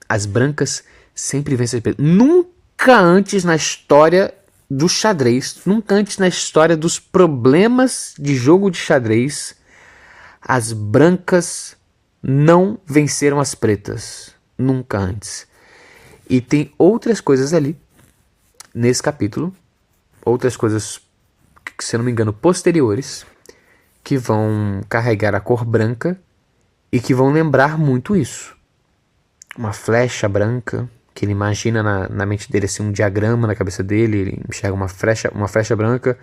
As brancas sempre vencem as pretas. Nunca antes na história do xadrez, nunca antes na história dos problemas de jogo de xadrez, as brancas não venceram as pretas. Nunca antes. E tem outras coisas ali, nesse capítulo, outras coisas, que, se eu não me engano, posteriores, que vão carregar a cor branca e que vão lembrar muito isso. Uma flecha branca, que ele imagina na mente dele assim, um diagrama na cabeça dele, ele enxerga uma flecha branca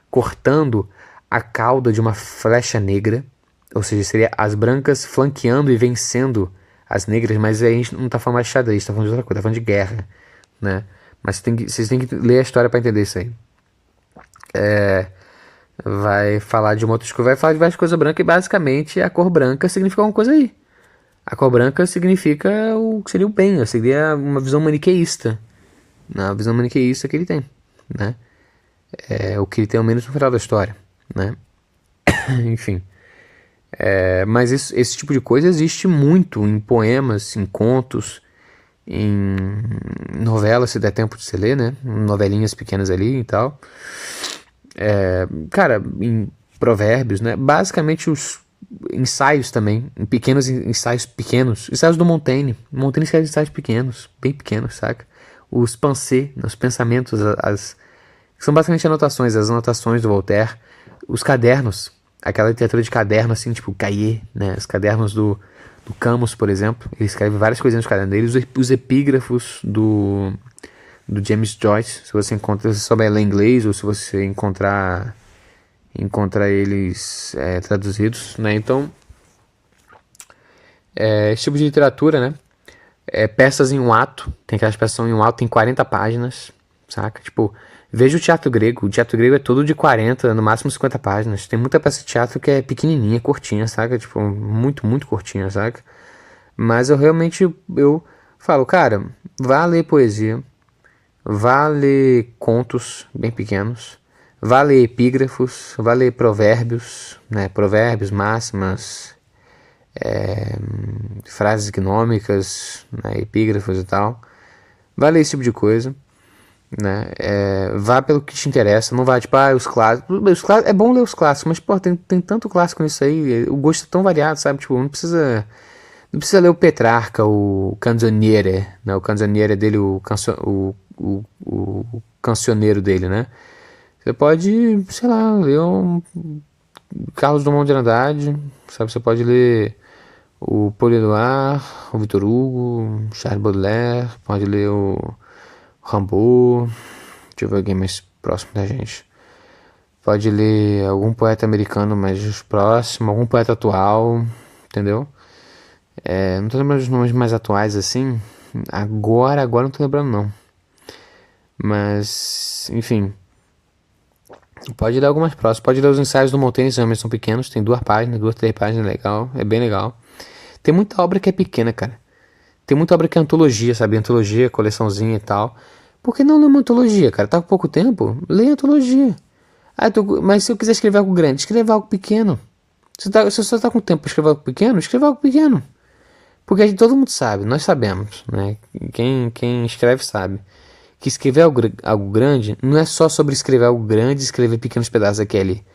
cortando a cauda de uma flecha negra, ou seja, seria as brancas flanqueando e vencendo as negras, mas aí a gente não tá falando mais de xadrez, tá falando de outra coisa, tá falando de guerra, né? Mas vocês têm que ler a história para entender isso aí. Vai falar de uma outra coisa, vai falar de várias coisas brancas e basicamente a cor branca significa alguma coisa aí. A cor branca significa o que seria o bem, seria uma visão maniqueísta, na visão maniqueísta que ele tem, né? É o que ele tem ao menos no final da história, né? Enfim. Mas esse tipo de coisa existe muito em poemas, em contos, em novelas, se der tempo de você ler, né? Novelinhas pequenas ali e tal. Cara, em provérbios, né? Basicamente os ensaios também, em pequenos ensaios pequenos. Ensaios do Montaigne. Montaigne escreve ensaios pequenos, bem pequenos, saca? Os pensées, os pensamentos, são basicamente anotações, as anotações do Voltaire. Os cadernos, aquela literatura de caderno, assim, tipo cahier, né? Os cadernos do Camus, por exemplo. Ele escreve várias coisinhas nos cadernos dele. Os epígrafos do James Joyce, se você souber ler inglês ou se você encontrar eles traduzidos, né? Então, esse tipo de literatura, né? Peças em um ato, tem aquelas peças em um ato, tem 40 páginas, saca? Tipo, veja o teatro grego é todo de 40, no máximo 50 páginas. Tem muita peça de teatro que é pequenininha, curtinha, saca? Tipo, muito, muito curtinha, saca? Mas eu realmente, falo, cara, vá ler poesia, vá ler contos bem pequenos, vá ler epígrafos, vá ler provérbios, né? Provérbios, máximas, frases gnômicas, né? Epígrafos e tal. Vá ler esse tipo de coisa, né? Vá pelo que te interessa, não vá tipo, os clássicos. É bom ler os clássicos, mas pô, tem tanto clássico nisso aí, o gosto é tão variado, sabe? Tipo, não precisa ler o Petrarca, o Canzoniere, né? O Canzoniere dele, o cancioneiro dele, né? Você pode, sei lá, ler um Carlos Drummond de Andrade, sabe? Você pode ler o Paul Éluard, o Victor Hugo, Charles Baudelaire, pode ler o Rimbaud, deixa eu ver alguém mais próximo da gente. Pode ler algum poeta americano mais próximo, algum poeta atual, entendeu? Não tô lembrando dos nomes mais atuais assim. Agora não tô lembrando não. Mas, enfim. Pode ler algumas próximas. Pode ler os ensaios do Montaigne, também são pequenos. Tem 2 páginas, 2, 3 páginas, legal. É bem legal. Tem muita obra que é pequena, cara. Tem muita obra que é antologia, sabe? Antologia, coleçãozinha e tal. Por que não ler uma antologia, cara? Tá com pouco tempo? Leia antologia. Mas se eu quiser escrever algo grande, escreva algo pequeno. Se você só tá com tempo para escrever algo pequeno, escreva algo pequeno. Porque todo mundo sabe, nós sabemos, né? Quem escreve sabe que escrever algo grande não é só sobre escrever algo grande e escrever pequenos pedaços aqui e ali.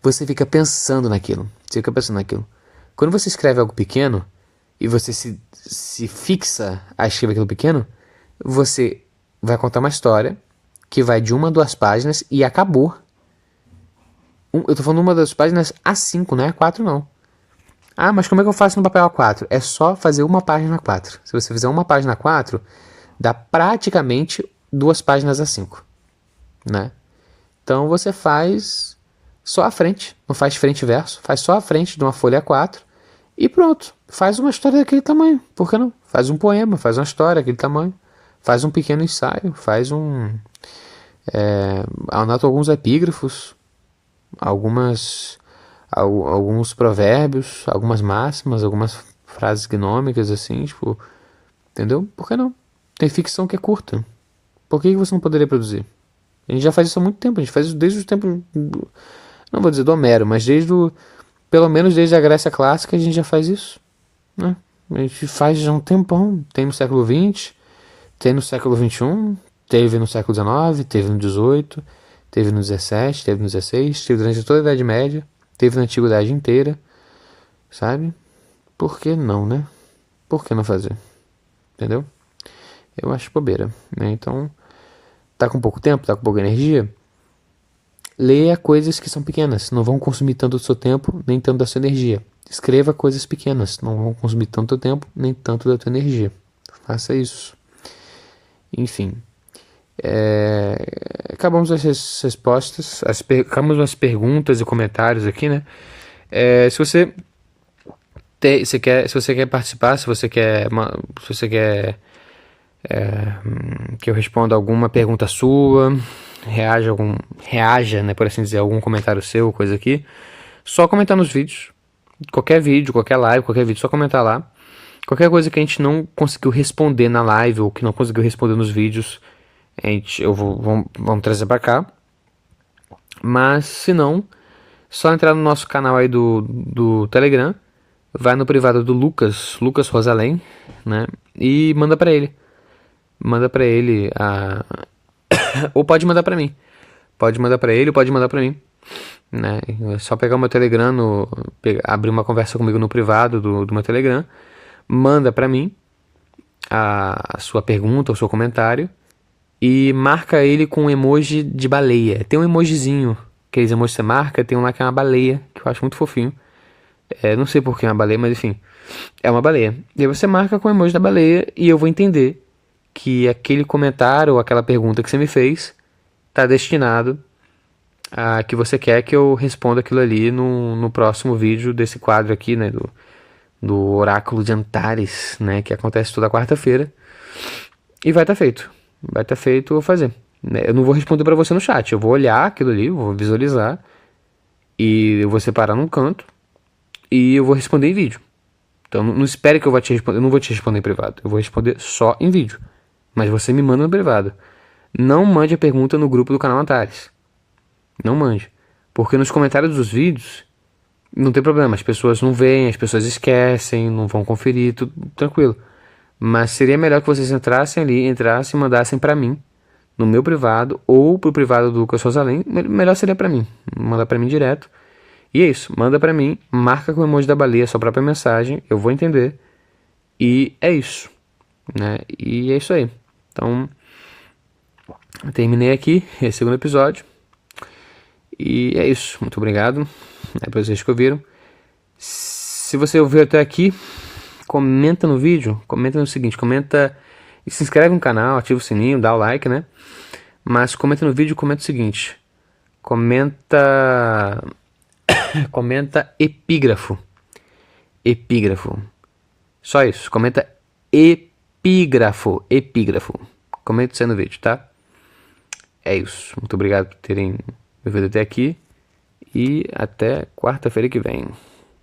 Você fica pensando naquilo. Quando você escreve algo pequeno e você se fixa a escrever aquilo pequeno, você vai contar uma história que vai de 1 a 2 páginas e acabou. Eu tô falando 1 a 2 páginas A5, não é A4 não. Ah, mas como é que eu faço no papel A4? É só fazer uma página A4. Se você fizer uma página A4, dá praticamente 2 páginas A5, né? Então você faz só a frente, não faz frente e verso, faz só a frente de uma folha A4 e pronto. Faz uma história daquele tamanho, por que não? Faz um poema, faz uma história daquele tamanho, faz um pequeno ensaio, anota alguns epígrafos, alguns provérbios, algumas máximas, algumas frases gnômicas assim, tipo, entendeu? Por que não? Tem ficção que é curta. Por que você não poderia produzir? A gente já faz isso há muito tempo, a gente faz isso desde o tempo, não vou dizer do Homero, mas pelo menos desde a Grécia Clássica a gente já faz isso, né? A gente faz já há um tempão, tem no século XX, tem no século XXI, teve no século XIX, teve no XVIII, teve no XVII, teve no XVI, teve durante toda a Idade Média, teve na Antiguidade inteira, sabe? Por que não, né? Por que não fazer? Entendeu? Eu acho bobeira, né? Então, tá com pouco tempo, tá com pouca energia, leia coisas que são pequenas, não vão consumir tanto do seu tempo, nem tanto da sua energia. Escreva coisas pequenas, não vão consumir tanto do tempo, nem tanto da tua energia. Faça isso. Enfim, acabamos as respostas, acabamos as perguntas e comentários aqui, né? Se você se você quer participar, se você quer que eu responda alguma pergunta sua, reaja, né, por assim dizer, algum comentário seu, coisa aqui, só comentar nos vídeos, qualquer vídeo, qualquer live, qualquer vídeo, só comentar lá. Qualquer coisa que a gente não conseguiu responder na live ou que não conseguiu responder nos vídeos, vamos trazer pra cá. Mas se não, só entrar no nosso canal aí do Telegram, vai no privado do Lucas Rosalém, né? E manda pra ele. Manda pra ele ou pode mandar pra mim. Pode mandar pra ele ou pode mandar pra mim, né? É só pegar o meu Telegram, abrir uma conversa comigo no privado do meu Telegram, manda pra mim a sua pergunta, o seu comentário, e marca ele com um emoji de baleia. Tem um emojizinho, aqueles emojis que você marca, tem um lá que é uma baleia, que eu acho muito fofinho. Não sei por que é uma baleia, mas enfim, é uma baleia. E aí você marca com o emoji da baleia e eu vou entender que aquele comentário ou aquela pergunta que você me fez está destinado a que você quer que eu responda aquilo ali no próximo vídeo desse quadro aqui, né, do Oráculo de Antares, né, que acontece toda quarta-feira. E vai estar feito. Vai estar feito, eu vou fazer. Eu não vou responder para você no chat, eu vou olhar aquilo ali, vou visualizar e eu vou separar num canto e eu vou responder em vídeo. Então não espere que eu vou te responder, eu não vou te responder em privado, eu vou responder só em vídeo. Mas você me manda no privado. Não mande a pergunta no grupo do canal Antares. Não mande. Porque nos comentários dos vídeos não tem problema, as pessoas não veem, as pessoas esquecem, não vão conferir, tudo tranquilo. Mas seria melhor que vocês entrassem e mandassem pra mim, no meu privado, ou pro privado do Lucas Rosalém. Melhor seria pra mim, mandar pra mim direto. E é isso, manda pra mim, marca com o emoji da baleia a sua própria mensagem, eu vou entender. E é isso, né? E é isso aí. Então, terminei aqui esse segundo episódio. E é isso, muito obrigado, né, pra vocês que ouviram. Se você ouviu até aqui, comenta no vídeo, comenta no seguinte, comenta e se inscreve no canal, ativa o sininho, dá o like, né? Mas comenta no vídeo, comenta o seguinte, comenta epígrafo, só isso, comenta epígrafo, comenta isso aí no vídeo, tá? É isso, muito obrigado por terem me ouvido até aqui e até quarta-feira que vem.